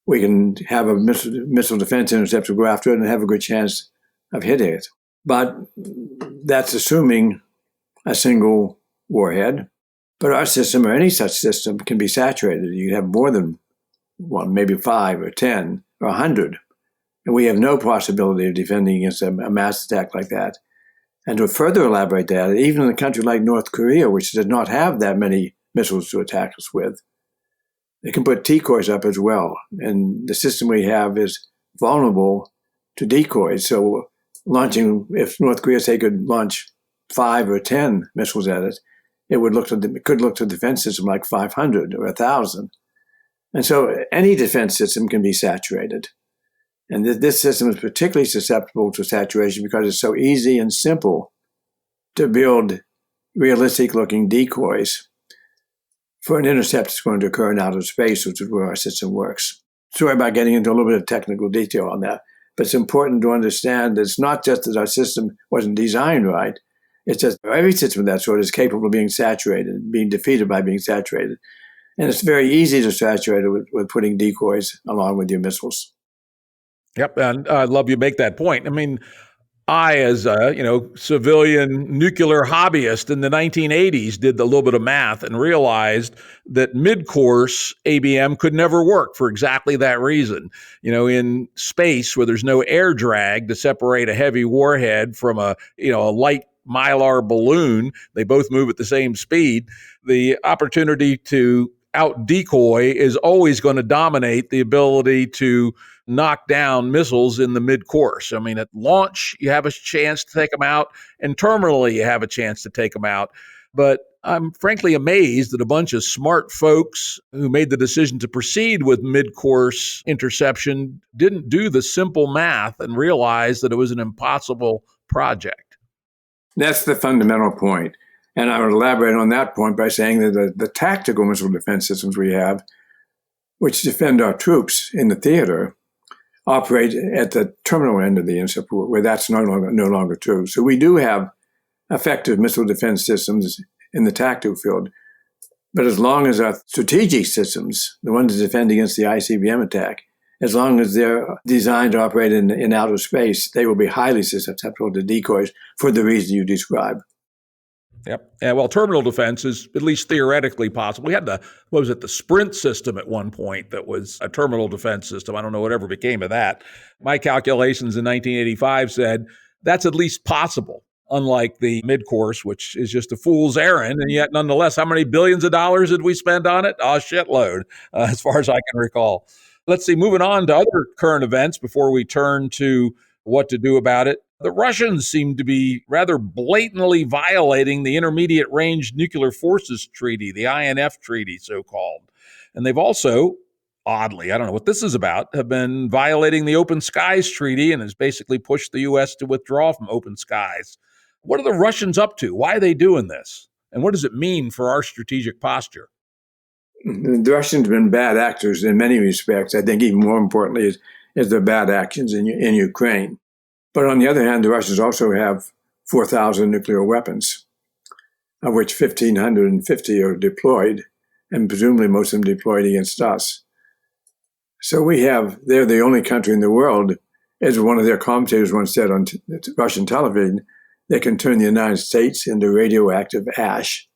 we can have a missile defense interceptor go after it and have a good chance of hitting it. But that's assuming a single warhead. But our system, or any such system, can be saturated. You have more than one, maybe 5 or 10 or 100. And we have no possibility of defending against a mass attack like that. And to further elaborate that, even in a country like North Korea, which does not have that many missiles to attack us with, they can put decoys up as well. And the system we have is vulnerable to decoys. So launching, if North Korea, say, could launch 5 or 10 missiles at it, it could look to a defense system like 500 or 1,000. And so any defense system can be saturated. And this system is particularly susceptible to saturation because it's so easy and simple to build realistic-looking decoys for an intercept that's going to occur in outer space, which is where our system works. Sorry about getting into a little bit of technical detail on that, but it's important to understand that it's not just that our system wasn't designed right, It's just every system of that sort is capable of being saturated, being defeated by being saturated. And it's very easy to saturate it with putting decoys along with your missiles. Yep, and I love you make that point. I mean, I, as a civilian nuclear hobbyist in the 1980s, did a little bit of math and realized that mid-course ABM could never work for exactly that reason. In space where there's no air drag to separate a heavy warhead from a light mylar balloon, they both move at the same speed. The opportunity to out decoy is always going to dominate the ability to knock down missiles in the mid-course. I mean, at launch, you have a chance to take them out, and terminally, you have a chance to take them out. But I'm frankly amazed that a bunch of smart folks who made the decision to proceed with mid-course interception didn't do the simple math and realize that it was an impossible project. That's the fundamental point. And I would elaborate on that point by saying that the tactical missile defense systems we have, which defend our troops in the theater, operate at the terminal end of the intercept, where that's no longer true. So we do have effective missile defense systems in the tactical field. But as long as our strategic systems, the ones that defend against the ICBM attack, as long as they're designed to operate in outer space, they will be highly susceptible to decoys for the reason you describe. Yep. And well, terminal defense is at least theoretically possible. We had the Sprint system at one point that was a terminal defense system. I don't know whatever became of that. My calculations in 1985 said that's at least possible, unlike the mid-course, which is just a fool's errand. And yet, nonetheless, how many billions of dollars did we spend on it? A shitload, as far as I can recall. Let's see, moving on to other current events before we turn to what to do about it. The Russians seem to be rather blatantly violating the Intermediate Range Nuclear Forces Treaty, the INF Treaty, so-called. And they've also, oddly, I don't know what this is about, have been violating the Open Skies Treaty and has basically pushed the U.S. to withdraw from Open Skies. What are the Russians up to? Why are they doing this? And what does it mean for our strategic posture? The Russians have been bad actors in many respects. I think even more importantly is their bad actions in Ukraine. But on the other hand, the Russians also have 4,000 nuclear weapons, of which 1,550 are deployed, and presumably most of them deployed against us. So they're the only country in the world, as one of their commentators once said on Russian television, they can turn the United States into radioactive ash.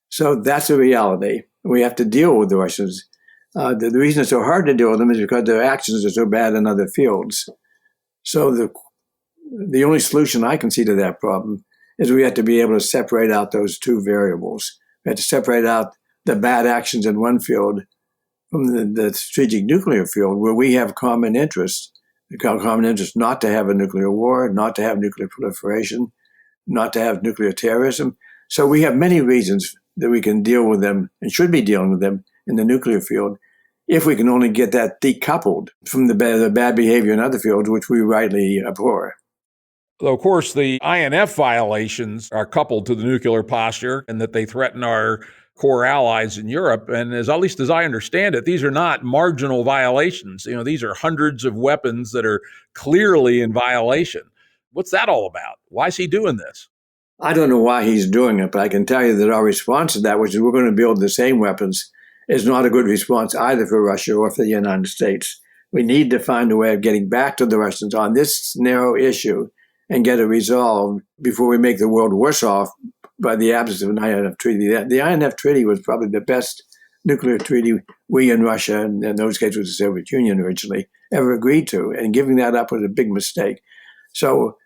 So that's a reality. We have to deal with the Russians. The reason it's so hard to deal with them is because their actions are so bad in other fields. So the only solution I can see to that problem is we have to be able to separate out those two variables. We have to separate out the bad actions in one field from the strategic nuclear field, where we have common interest. We call common interest not to have a nuclear war, not to have nuclear proliferation, not to have nuclear terrorism. So we have many reasons that we can deal with them and should be dealing with them in the nuclear field, if we can only get that decoupled from the bad behavior in other fields, which we rightly abhor. Though, of course, the INF violations are coupled to the nuclear posture and that they threaten our core allies in Europe. And at least as I understand it, these are not marginal violations. These are hundreds of weapons that are clearly in violation. What's that all about? Why is he doing this? I don't know why he's doing it, but I can tell you that our response to that, which is we're going to build the same weapons, is not a good response either for Russia or for the United States. We need to find a way of getting back to the Russians on this narrow issue and get it resolved before we make the world worse off by the absence of an INF treaty. The INF treaty was probably the best nuclear treaty we in Russia, and in those cases the Soviet Union originally, ever agreed to. And giving that up was a big mistake. So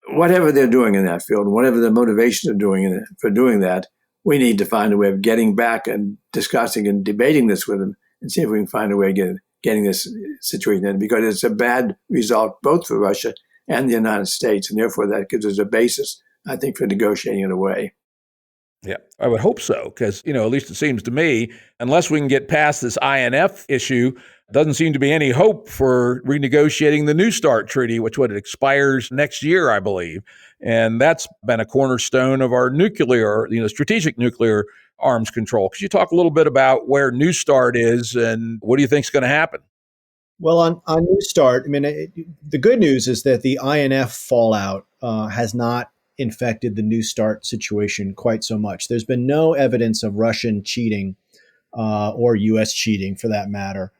whatever they're doing in that field, whatever the motivation they're doing for doing that, we need to find a way of getting back and discussing and debating this with them and see if we can find a way of getting this situation in, because it's a bad result both for Russia and the United States. And therefore, that gives us a basis, I think, for negotiating it away. Yeah, I would hope so, because, at least it seems to me, unless we can get past this INF issue, doesn't seem to be any hope for renegotiating the New START treaty, which expires next year, I believe. And that's been a cornerstone of our nuclear, strategic nuclear arms control. Could you talk a little bit about where New START is and what do you think is going to happen? Well, on New START, the good news is that the INF fallout has not infected the New START situation quite so much. There's been no evidence of Russian cheating or U.S. cheating, for that matter,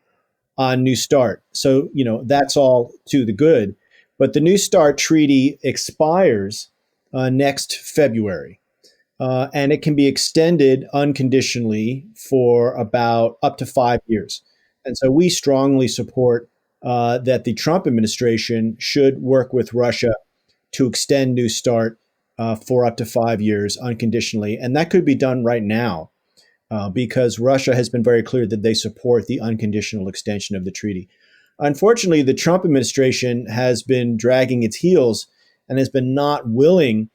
on New START. So, that's all to the good. But the New START treaty expires next February. And it can be extended unconditionally for about up to 5 years. And so we strongly support that the Trump administration should work with Russia to extend New START for up to 5 years unconditionally. And that could be done right now because Russia has been very clear that they support the unconditional extension of the treaty. Unfortunately, the Trump administration has been dragging its heels and has been not willing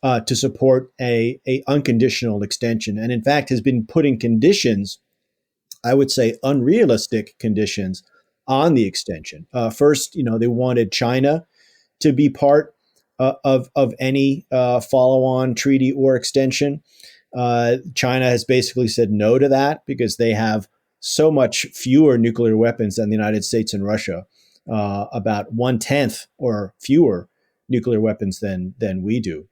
to support a unconditional extension, and in fact has been putting conditions, I would say unrealistic conditions, on the extension. First, they wanted China to be part of any follow-on treaty or extension. China has basically said no to that because they have so much fewer nuclear weapons than the United States and Russia, about 1/10 or fewer nuclear weapons than we do.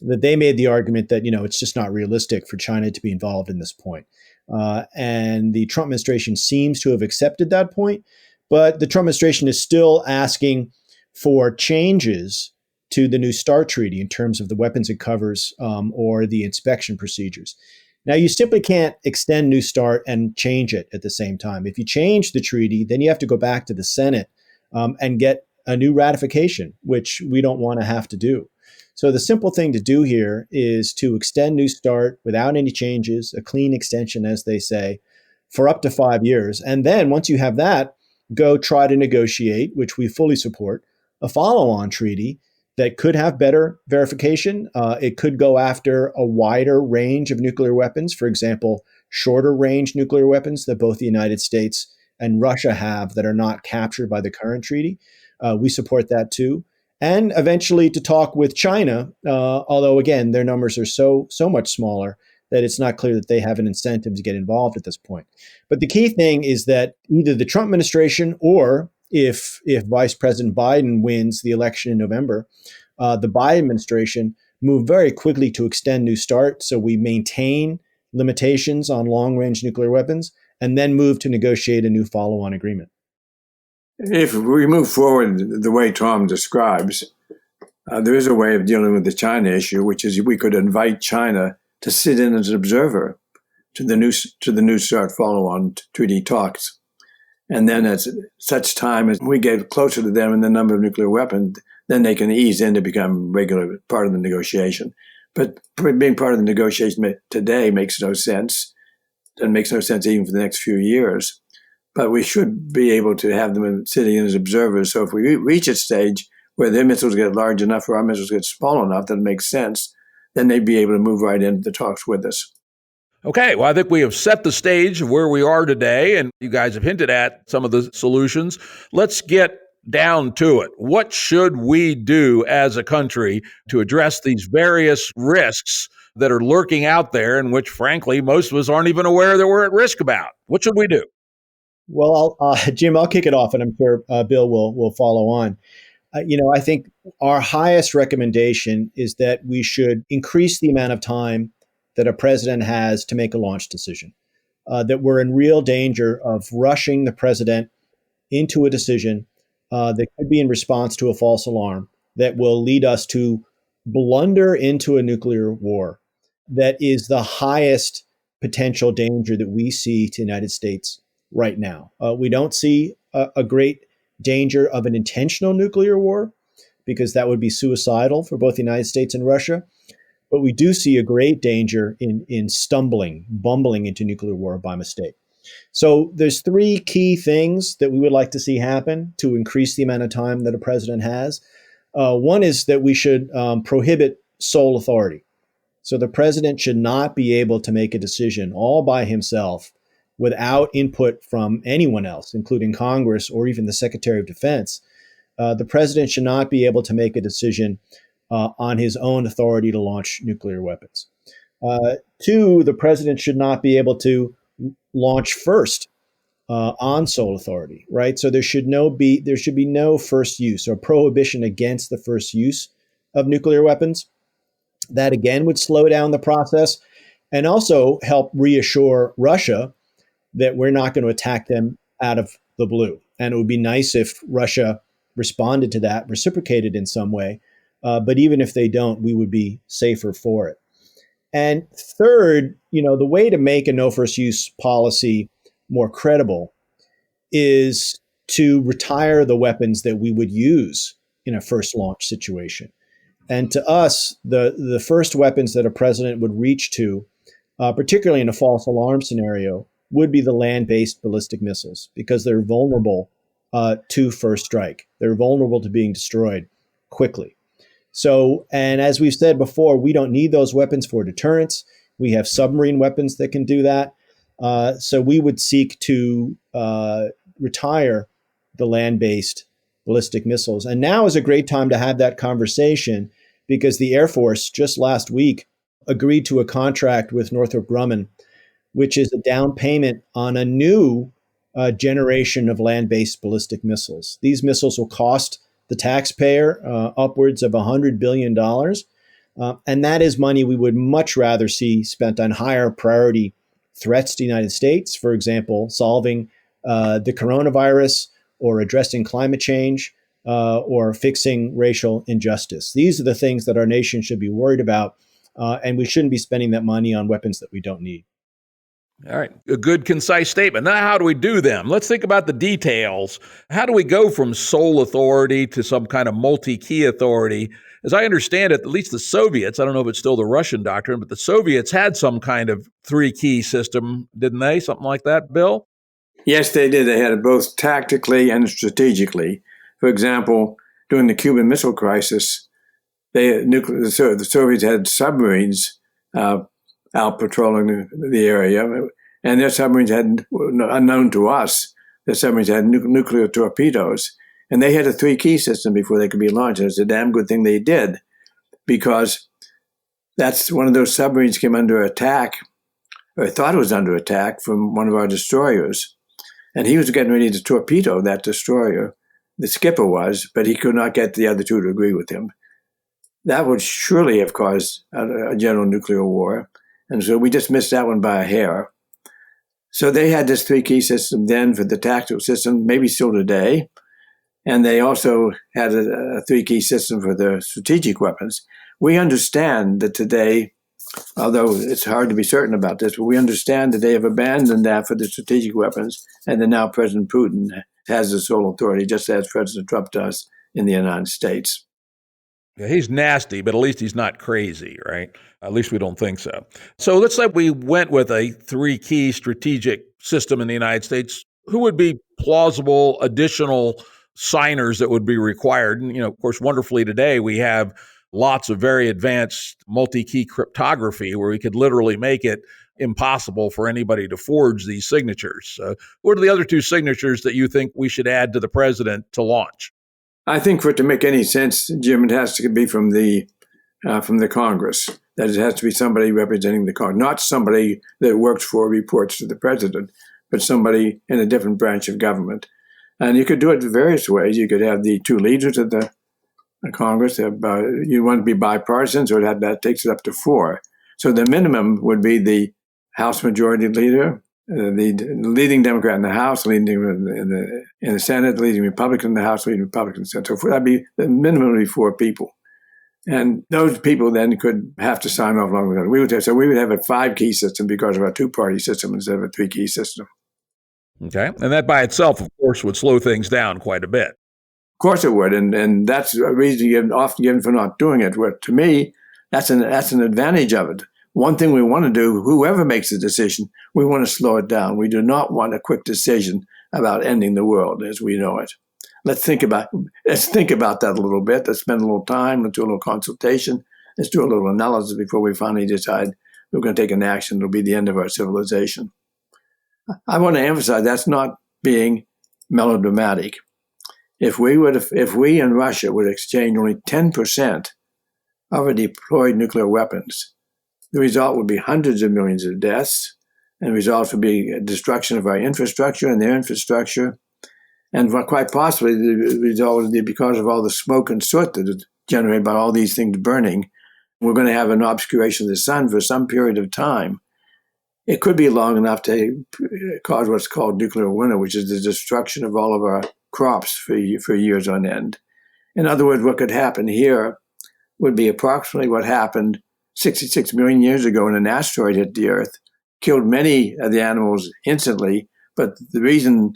That they made the argument that, it's just not realistic for China to be involved in this point. And the Trump administration seems to have accepted that point, but the Trump administration is still asking for changes to the New START treaty in terms of the weapons it covers or the inspection procedures. Now, you simply can't extend New START and change it at the same time. If you change the treaty, then you have to go back to the Senate and get a new ratification, which we don't want to have to do. So the simple thing to do here is to extend New START without any changes, a clean extension, as they say, for up to 5 years. And then once you have that, go try to negotiate, which we fully support, a follow-on treaty that could have better verification. It could go after a wider range of nuclear weapons, for example, shorter range nuclear weapons that both the United States and Russia have that are not captured by the current treaty. We support that too. And eventually to talk with China, although, again, their numbers are so much smaller that it's not clear that they have an incentive to get involved at this point. But the key thing is that either the Trump administration or if Vice President Biden wins the election in November, the Biden administration move very quickly to extend New START so we maintain limitations on long-range nuclear weapons and then move to negotiate a new follow-on agreement. If we move forward the way Tom describes, there is a way of dealing with the China issue, which is we could invite China to sit in as an observer to the New START follow-on treaty talks. And then at such time as we get closer to them in the number of nuclear weapons, then they can ease in to become regular part of the negotiation. But being part of the negotiation today makes no sense. It makes no sense even for the next few years. But we should be able to have them sitting in as observers. So if we reach a stage where their missiles get large enough or our missiles get small enough that it makes sense, then they'd be able to move right into the talks with us. Okay, well, I think we have set the stage of where we are today, and you guys have hinted at some of the solutions. Let's get down to it. What should we do as a country to address these various risks that are lurking out there and which, frankly, most of us aren't even aware that we're at risk about? What should we do? Well, Jim, I'll kick it off, and I'm sure Bill will follow on. I think our highest recommendation is that we should increase the amount of time that a president has to make a launch decision, that we're in real danger of rushing the president into a decision that could be in response to a false alarm that will lead us to blunder into a nuclear war. That is the highest potential danger that we see to the United States right now. We don't see a great danger of an intentional nuclear war because that would be suicidal for both the United States and Russia. But we do see a great danger in bumbling into nuclear war by mistake. So there's three key things that we would like to see happen to increase the amount of time that a president has. One is that we should prohibit sole authority. So the president should not be able to make a decision all by himself without input from anyone else, including Congress or even the Secretary of Defense. The president should not be able to make a decision on his own authority to launch nuclear weapons. Two, the president should not be able to launch first on sole authority, right? So there should be no first use or prohibition against the first use of nuclear weapons. That again would slow down the process and also help reassure Russia that we're not going to attack them out of the blue. And it would be nice if Russia responded to that, reciprocated in some way. But even if they don't, we would be safer for it. And third, the way to make a no first use policy more credible is to retire the weapons that we would use in a first launch situation. And to us, the first weapons that a president would reach to, particularly in a false alarm scenario, would be the land-based ballistic missiles, because they're vulnerable to first strike. They're vulnerable to being destroyed quickly. So, and as we've said before, we don't need those weapons for deterrence. We have submarine weapons that can do that. So we would seek to retire the land-based ballistic missiles. And now is a great time to have that conversation, because the Air Force just last week agreed to a contract with Northrop Grumman, which is a down payment on a new generation of land-based ballistic missiles. These missiles will cost the taxpayer upwards of $100 billion. And that is money we would much rather see spent on higher priority threats to the United States, for example, solving the coronavirus or addressing climate change or fixing racial injustice. These are the things that our nation should be worried about, and we shouldn't be spending that money on weapons that we don't need. All right. A good, concise statement. Now, how do we do them? Let's think about the details. How do we go from sole authority to some kind of multi-key authority? As I understand it, at least the Soviets, I don't know if it's still the Russian doctrine, but the Soviets had some kind of three-key system, didn't they? Something like that, Bill? Yes, they did. They had it both tactically and strategically. For example, during the Cuban Missile Crisis, the Soviets had submarines out patrolling the area, and their submarines had, unknown to us, their submarines had nuclear torpedoes, and they had a three-key system before they could be launched. It's a damn good thing they did, because that's one of those submarines came under attack, or thought it was under attack, from one of our destroyers, and he was getting ready to torpedo that destroyer. The skipper was, but he could not get the other two to agree with him. That would surely have caused a general nuclear war. And so we just missed that one by a hair. So they had this three-key system then for the tactical system, maybe still today. And they also had a three-key system for the strategic weapons. We understand that today, although it's hard to be certain about this, but we understand that they have abandoned that for the strategic weapons, and that now President Putin has the sole authority, just as President Trump does in the United States. Yeah, he's nasty, but at least he's not crazy, right? At least we don't think so. So let's say we went with a three-key strategic system in the United States. Who would be plausible additional signers that would be required? And, of course, wonderfully today, we have lots of very advanced multi-key cryptography where we could literally make it impossible for anybody to forge these signatures. What are the other two signatures that you think we should add to the president to launch? I think for it to make any sense, Jim, it has to be from the Congress. That it has to be somebody representing the Congress, not somebody that works for reports to the president, but somebody in a different branch of government. And you could do it various ways. You could have the two leaders of the Congress. You want to be bipartisan, so that takes it up to 4. So the minimum would be the House Majority Leader, the leading Democrat in the House, leading in the Senate, leading Republican in the House, leading Republican in the Senate. So that'd be the minimum would be 4 people. And those people then could have to sign off along with it. We would have a 5-key system because of our 2-party system instead of a 3-key system. Okay. And that by itself, of course, would slow things down quite a bit. Of course it would. And that's a reason often given for not doing it. But to me, that's an advantage of it. One thing we want to do, whoever makes the decision, we want to slow it down. We do not want a quick decision about ending the world as we know it. Let's think about that a little bit. Let's spend a little time. Let's do a little consultation. Let's do a little analysis before we finally decide we're going to take an action. It'll be the end of our civilization. I want to emphasize that's not being melodramatic. If we and Russia would exchange only 10% of our deployed nuclear weapons, the result would be hundreds of millions of deaths, and the result would be destruction of our infrastructure and their infrastructure. And quite possibly the result would be because of all the smoke and soot that is generated by all these things burning, we're going to have an obscuration of the sun for some period of time. It could be long enough to cause what's called nuclear winter, which is the destruction of all of our crops for years on end. In other words, what could happen here would be approximately what happened 66 million years ago when an asteroid hit the Earth, killed many of the animals instantly, but the reason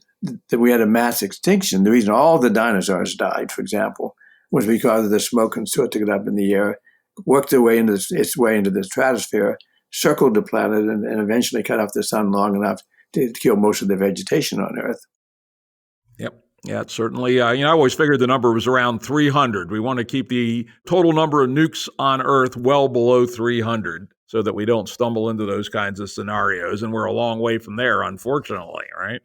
that we had a mass extinction, the reason all the dinosaurs died, for example, was because of the smoke and soot that got up in the air, worked its way into the stratosphere, circled the planet, and eventually cut off the sun long enough to kill most of the vegetation on Earth. Yep. Yeah, it's certainly, I always figured the number was around 300. We want to keep the total number of nukes on Earth well below 300 so that we don't stumble into those kinds of scenarios. And we're a long way from there, unfortunately, right?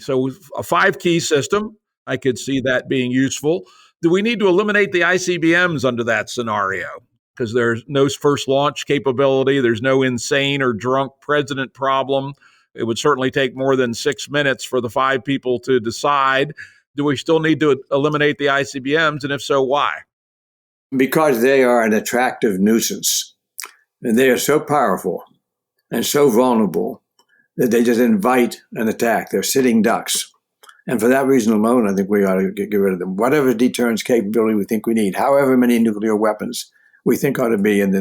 So a 5-key system, I could see that being useful. Do we need to eliminate the ICBMs under that scenario? Because there's no first launch capability. There's no insane or drunk president problem. It would certainly take more than 6 minutes for the 5 people to decide. Do we still need to eliminate the ICBMs? And if so, why? Because they are an attractive nuisance. And they are so powerful and so vulnerable that they just invite an attack. They're sitting ducks. And for that reason alone, I think we ought to get rid of them. Whatever deterrence capability we think we need, however many nuclear weapons we think ought to be in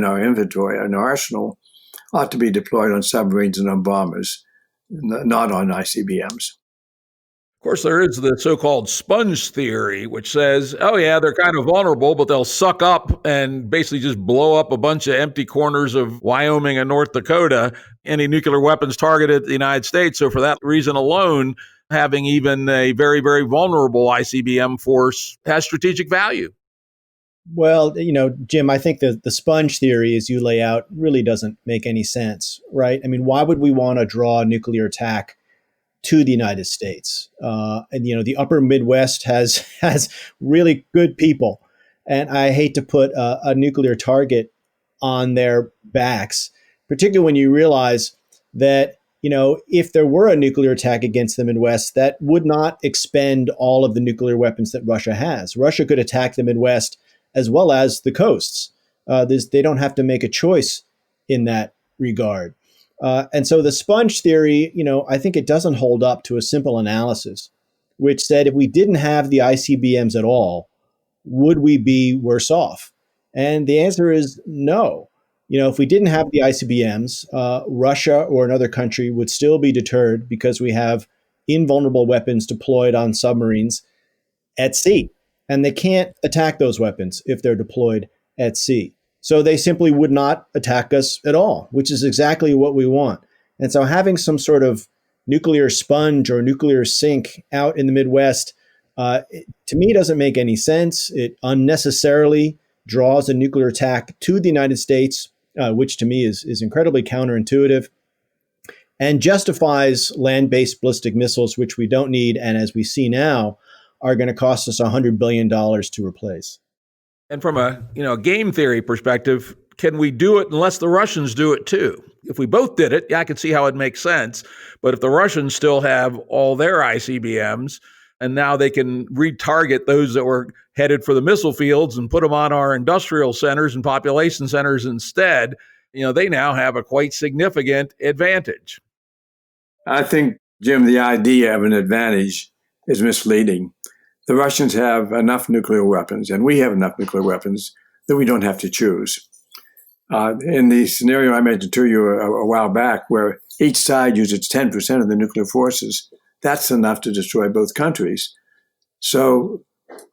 our inventory, in our arsenal, ought to be deployed on submarines and on bombers, not on ICBMs. Of course, there is the so-called sponge theory, which says, oh yeah, they're kind of vulnerable, but they'll suck up and basically just blow up a bunch of empty corners of Wyoming and North Dakota, any nuclear weapons targeted at the United States. So for that reason alone, having even a very, very vulnerable ICBM force has strategic value. Well, Jim, I think the sponge theory, as you lay out, really doesn't make any sense, right? I mean, why would we want to draw a nuclear attack to the United States? And the upper Midwest has really good people. And I hate to put a nuclear target on their backs, particularly when you realize that, if there were a nuclear attack against the Midwest, that would not expend all of the nuclear weapons that Russia has. Russia could attack the Midwest as well as the coasts. They don't have to make a choice in that regard. And so the sponge theory, I think it doesn't hold up to a simple analysis, which said if we didn't have the ICBMs at all, would we be worse off? And the answer is no. If we didn't have the ICBMs, Russia or another country would still be deterred because we have invulnerable weapons deployed on submarines at sea. And they can't attack those weapons if they're deployed at sea. So they simply would not attack us at all, which is exactly what we want. And so having some sort of nuclear sponge or nuclear sink out in the Midwest, to me, doesn't make any sense. It unnecessarily draws a nuclear attack to the United States, which to me is incredibly counterintuitive, and justifies land-based ballistic missiles, which we don't need, and as we see now, are going to cost us $100 billion to replace. And from a game theory perspective, can we do it unless the Russians do it too? If we both did it, I could see how it makes sense. But if the Russians still have all their ICBMs, and now they can retarget those that were headed for the missile fields and put them on our industrial centers and population centers instead, they now have a quite significant advantage. I think, Jim, the idea of an advantage is misleading. The Russians have enough nuclear weapons, and we have enough nuclear weapons that we don't have to choose. In the scenario I mentioned to you a while back, where each side uses 10% of the nuclear forces, that's enough to destroy both countries. So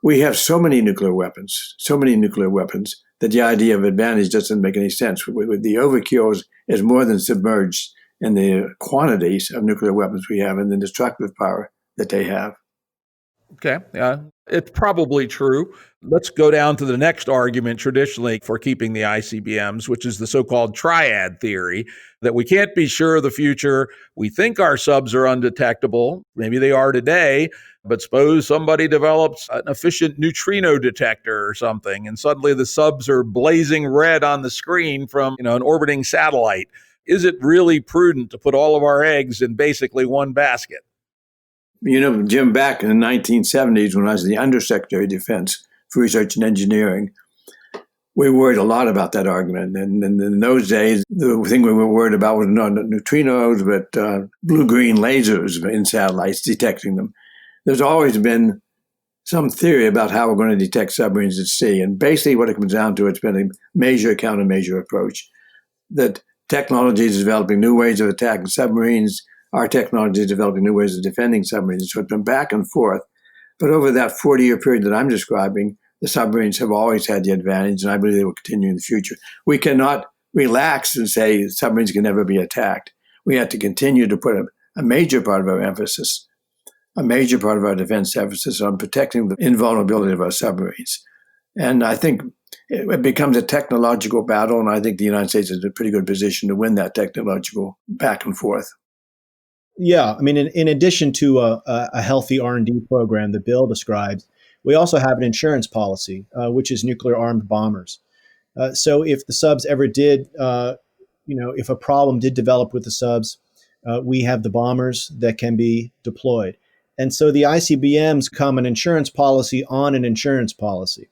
we have so many nuclear weapons, that the idea of advantage doesn't make any sense. With the overkill is more than submerged in the quantities of nuclear weapons we have and the destructive power that they have. Okay, yeah, it's probably true. Let's go down to the next argument traditionally for keeping the ICBMs, which is the so-called triad theory, that we can't be sure of the future. We think our subs are undetectable. Maybe they are today, but suppose somebody develops an efficient neutrino detector or something, and suddenly the subs are blazing red on the screen from an orbiting satellite. Is it really prudent to put all of our eggs in basically one basket? Jim, back in the 1970s, when I was the Undersecretary of Defense for Research and Engineering, we worried a lot about that argument. And in those days, the thing we were worried about was not neutrinos, but blue-green lasers in satellites, detecting them. There's always been some theory about how we're going to detect submarines at sea. And basically what it comes down to, it's been a measure-countermeasure approach. That technology is developing new ways of attacking submarines. Our technology is developing new ways of defending submarines. So it's been back and forth. But over that 40-year period that I'm describing, the submarines have always had the advantage, and I believe they will continue in the future. We cannot relax and say submarines can never be attacked. We have to continue to put a major part of our emphasis, a major part of our defense emphasis on protecting the invulnerability of our submarines. And I think it becomes a technological battle, and I think the United States is in a pretty good position to win that technological back and forth. Yeah, I mean, in addition to a healthy R&D program that Bill describes, we also have an insurance policy, which is nuclear-armed bombers. So if the subs ever did, if a problem did develop with the subs, we have the bombers that can be deployed. And so the ICBMs come an insurance policy on an insurance policy,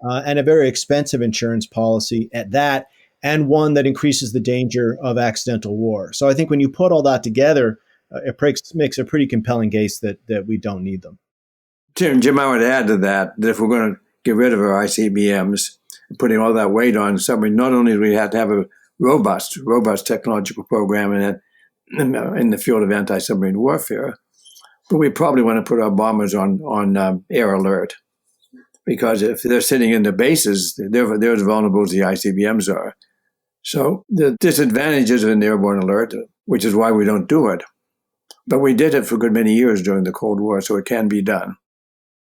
and a very expensive insurance policy at that, and one that increases the danger of accidental war. So I think when you put all that together, it makes a pretty compelling case that we don't need them. Jim, I would add to that if we're going to get rid of our ICBMs, putting all that weight on submarine, not only do we have to have a robust technological program in the field of anti-submarine warfare, but we probably want to put our bombers on air alert, because if they're sitting in the bases, they're as vulnerable as the ICBMs are. So the disadvantages of an airborne alert, which is why we don't do it. But we did it for a good many years during the Cold War, so it can be done.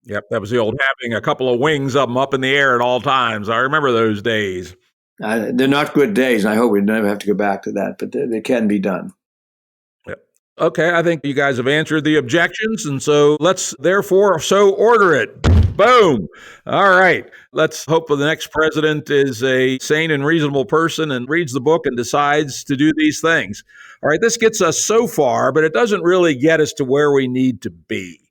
Yep, that was the old having a couple of wings of them up in the air at all times. I remember those days. They're not good days, and I hope we never have to go back to that, but they can be done. Yep. Okay, I think you guys have answered the objections, and so let's therefore so order it. Boom. All right. Let's hope the next president is a sane and reasonable person and reads the book and decides to do these things. All right, this gets us so far, but it doesn't really get us to where we need to be.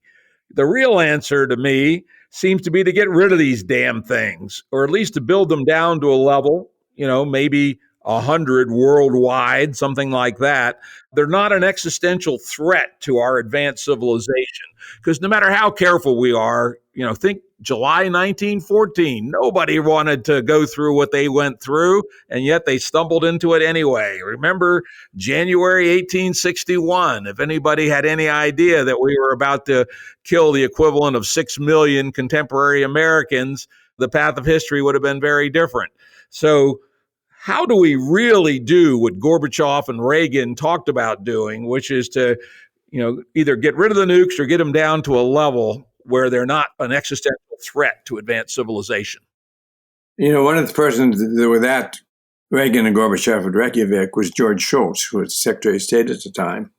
The real answer to me seems to be to get rid of these damn things, or at least to build them down to a level, maybe 100 worldwide, something like that. They're not an existential threat to our advanced civilization, because no matter how careful we are, think July 1914, nobody wanted to go through what they went through, and yet they stumbled into it anyway. Remember January 1861, if anybody had any idea that we were about to kill the equivalent of 6 million contemporary Americans, the path of history would have been very different. So how do we really do what Gorbachev and Reagan talked about doing, which is to, either get rid of the nukes or get them down to a level where they're not an existential threat to advanced civilization? One of the persons that were at Reagan and Gorbachev at Reykjavik was George Shultz, who was Secretary of State at the time.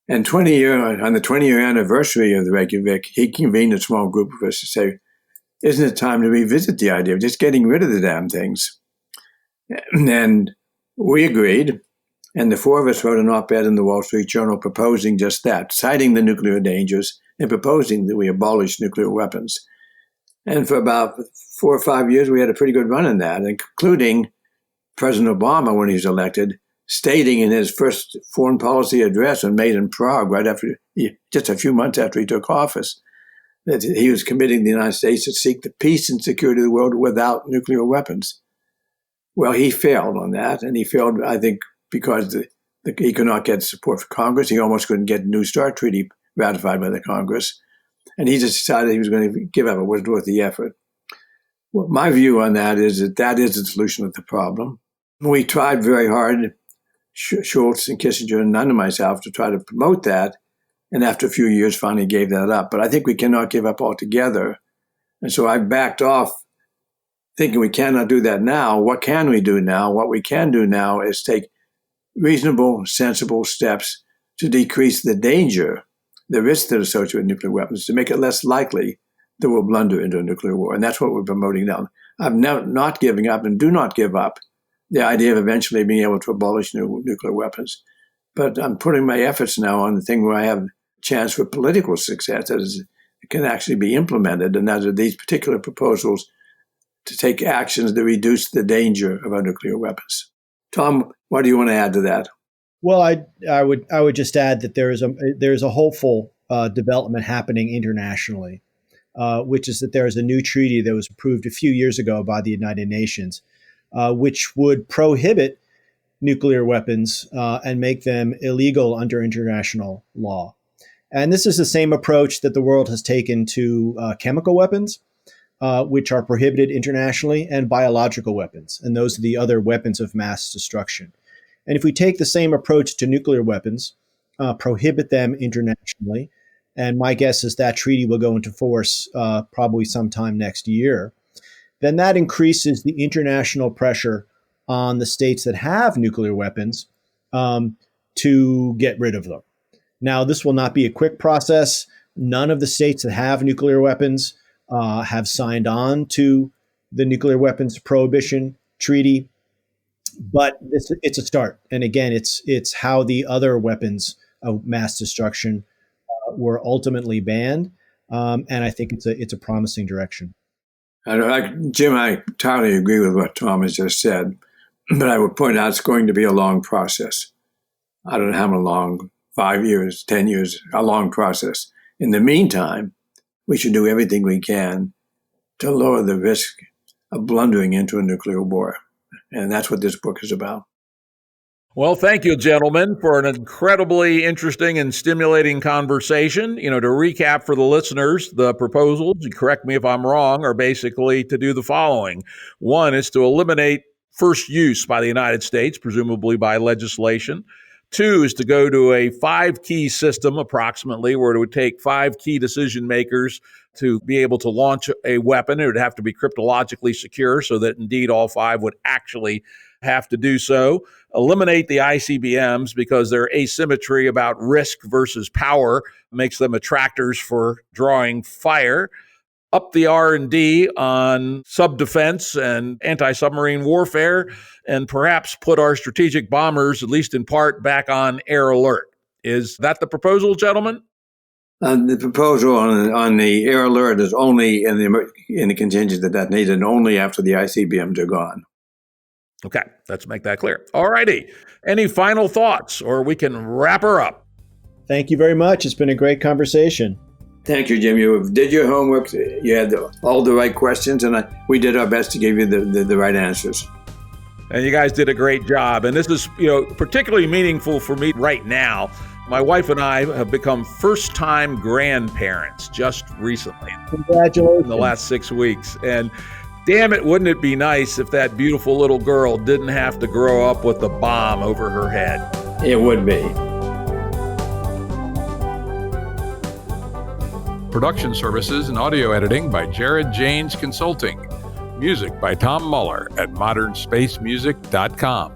And on the 20-year anniversary of the Reykjavik, he convened a small group of us to say, isn't it time to revisit the idea of just getting rid of the damn things? And we agreed, and the four of us wrote an op-ed in the Wall Street Journal proposing just that, citing the nuclear dangers and proposing that we abolish nuclear weapons. And for about 4 or 5 years, we had a pretty good run in that, including President Obama, when he was elected, stating in his first foreign policy address made in Prague, just a few months after he took office, that he was committing the United States to seek the peace and security of the world without nuclear weapons. Well, he failed on that, and he failed, I think, because he could not get support for Congress. He almost couldn't get the New START Treaty ratified by the Congress, and he just decided he was going to give up. It wasn't worth the effort. Well, my view on that is that is the solution of the problem. We tried very hard, Schultz and Kissinger and Nunn and myself, to try to promote that, and after a few years finally gave that up. But I think we cannot give up altogether. And so I backed off, thinking we cannot do that now. What can we do now? What we can do now is take reasonable, sensible steps to decrease the danger, the risks that are associated with nuclear weapons, to make it less likely that we'll blunder into a nuclear war. And that's what we're promoting now. I'm not giving up and do not give up the idea of eventually being able to abolish nuclear weapons. But I'm putting my efforts now on the thing where I have a chance for political success that can actually be implemented, and that are these particular proposals to take actions to reduce the danger of our nuclear weapons. Tom, what do you want to add to that? Well, I would just add that there is a hopeful development happening internationally, which is that there is a new treaty that was approved a few years ago by the United Nations, which would prohibit nuclear weapons and make them illegal under international law. And this is the same approach that the world has taken to chemical weapons, which are prohibited internationally, and biological weapons. And those are the other weapons of mass destruction. And if we take the same approach to nuclear weapons, prohibit them internationally, and my guess is that treaty will go into force probably sometime next year, then that increases the international pressure on the states that have nuclear weapons to get rid of them. Now, this will not be a quick process. None of the states that have nuclear weapons have signed on to the Nuclear Weapons Prohibition Treaty, but it's a start. And again, it's how the other weapons of mass destruction were ultimately banned, and I think it's a promising direction. Jim, I totally agree with what Tom has just said, but I would point out it's going to be a long process. I don't know how long, 5 years, 10 years, a long process. In the meantime, we should do everything we can to lower the risk of blundering into a nuclear war. And that's what this book is about. Well, thank you, gentlemen, for an incredibly interesting and stimulating conversation. To recap for the listeners, the proposals, you correct me if I'm wrong, are basically to do the following. One is to eliminate first use by the United States, presumably by legislation. Two is to go to a 5-key system, approximately, where it would take 5 key decision makers to be able to launch a weapon. It would have to be cryptologically secure so that indeed all 5 would actually have to do so. Eliminate the ICBMs because their asymmetry about risk versus power makes them attractors for drawing fire. Up the R&D on sub-defense and anti-submarine warfare, and perhaps put our strategic bombers, at least in part, back on air alert. Is that the proposal, gentlemen? The proposal on the air alert is only in the contingent that needed, and only after the ICBMs are gone. Okay, let's make that clear. All righty. Any final thoughts, or we can wrap her up? Thank you very much. It's been a great conversation. Thank you, Jim. You did your homework. You had all the right questions, and we did our best to give you the right answers. And you guys did a great job. And this is, particularly meaningful for me right now. My wife and I have become first-time grandparents just recently. Congratulations. In the last 6 weeks. And damn it, wouldn't it be nice if that beautiful little girl didn't have to grow up with a bomb over her head? It would be. Production services and audio editing by Jared Janes Consulting. Music by Tom Muller at modernspacemusic.com.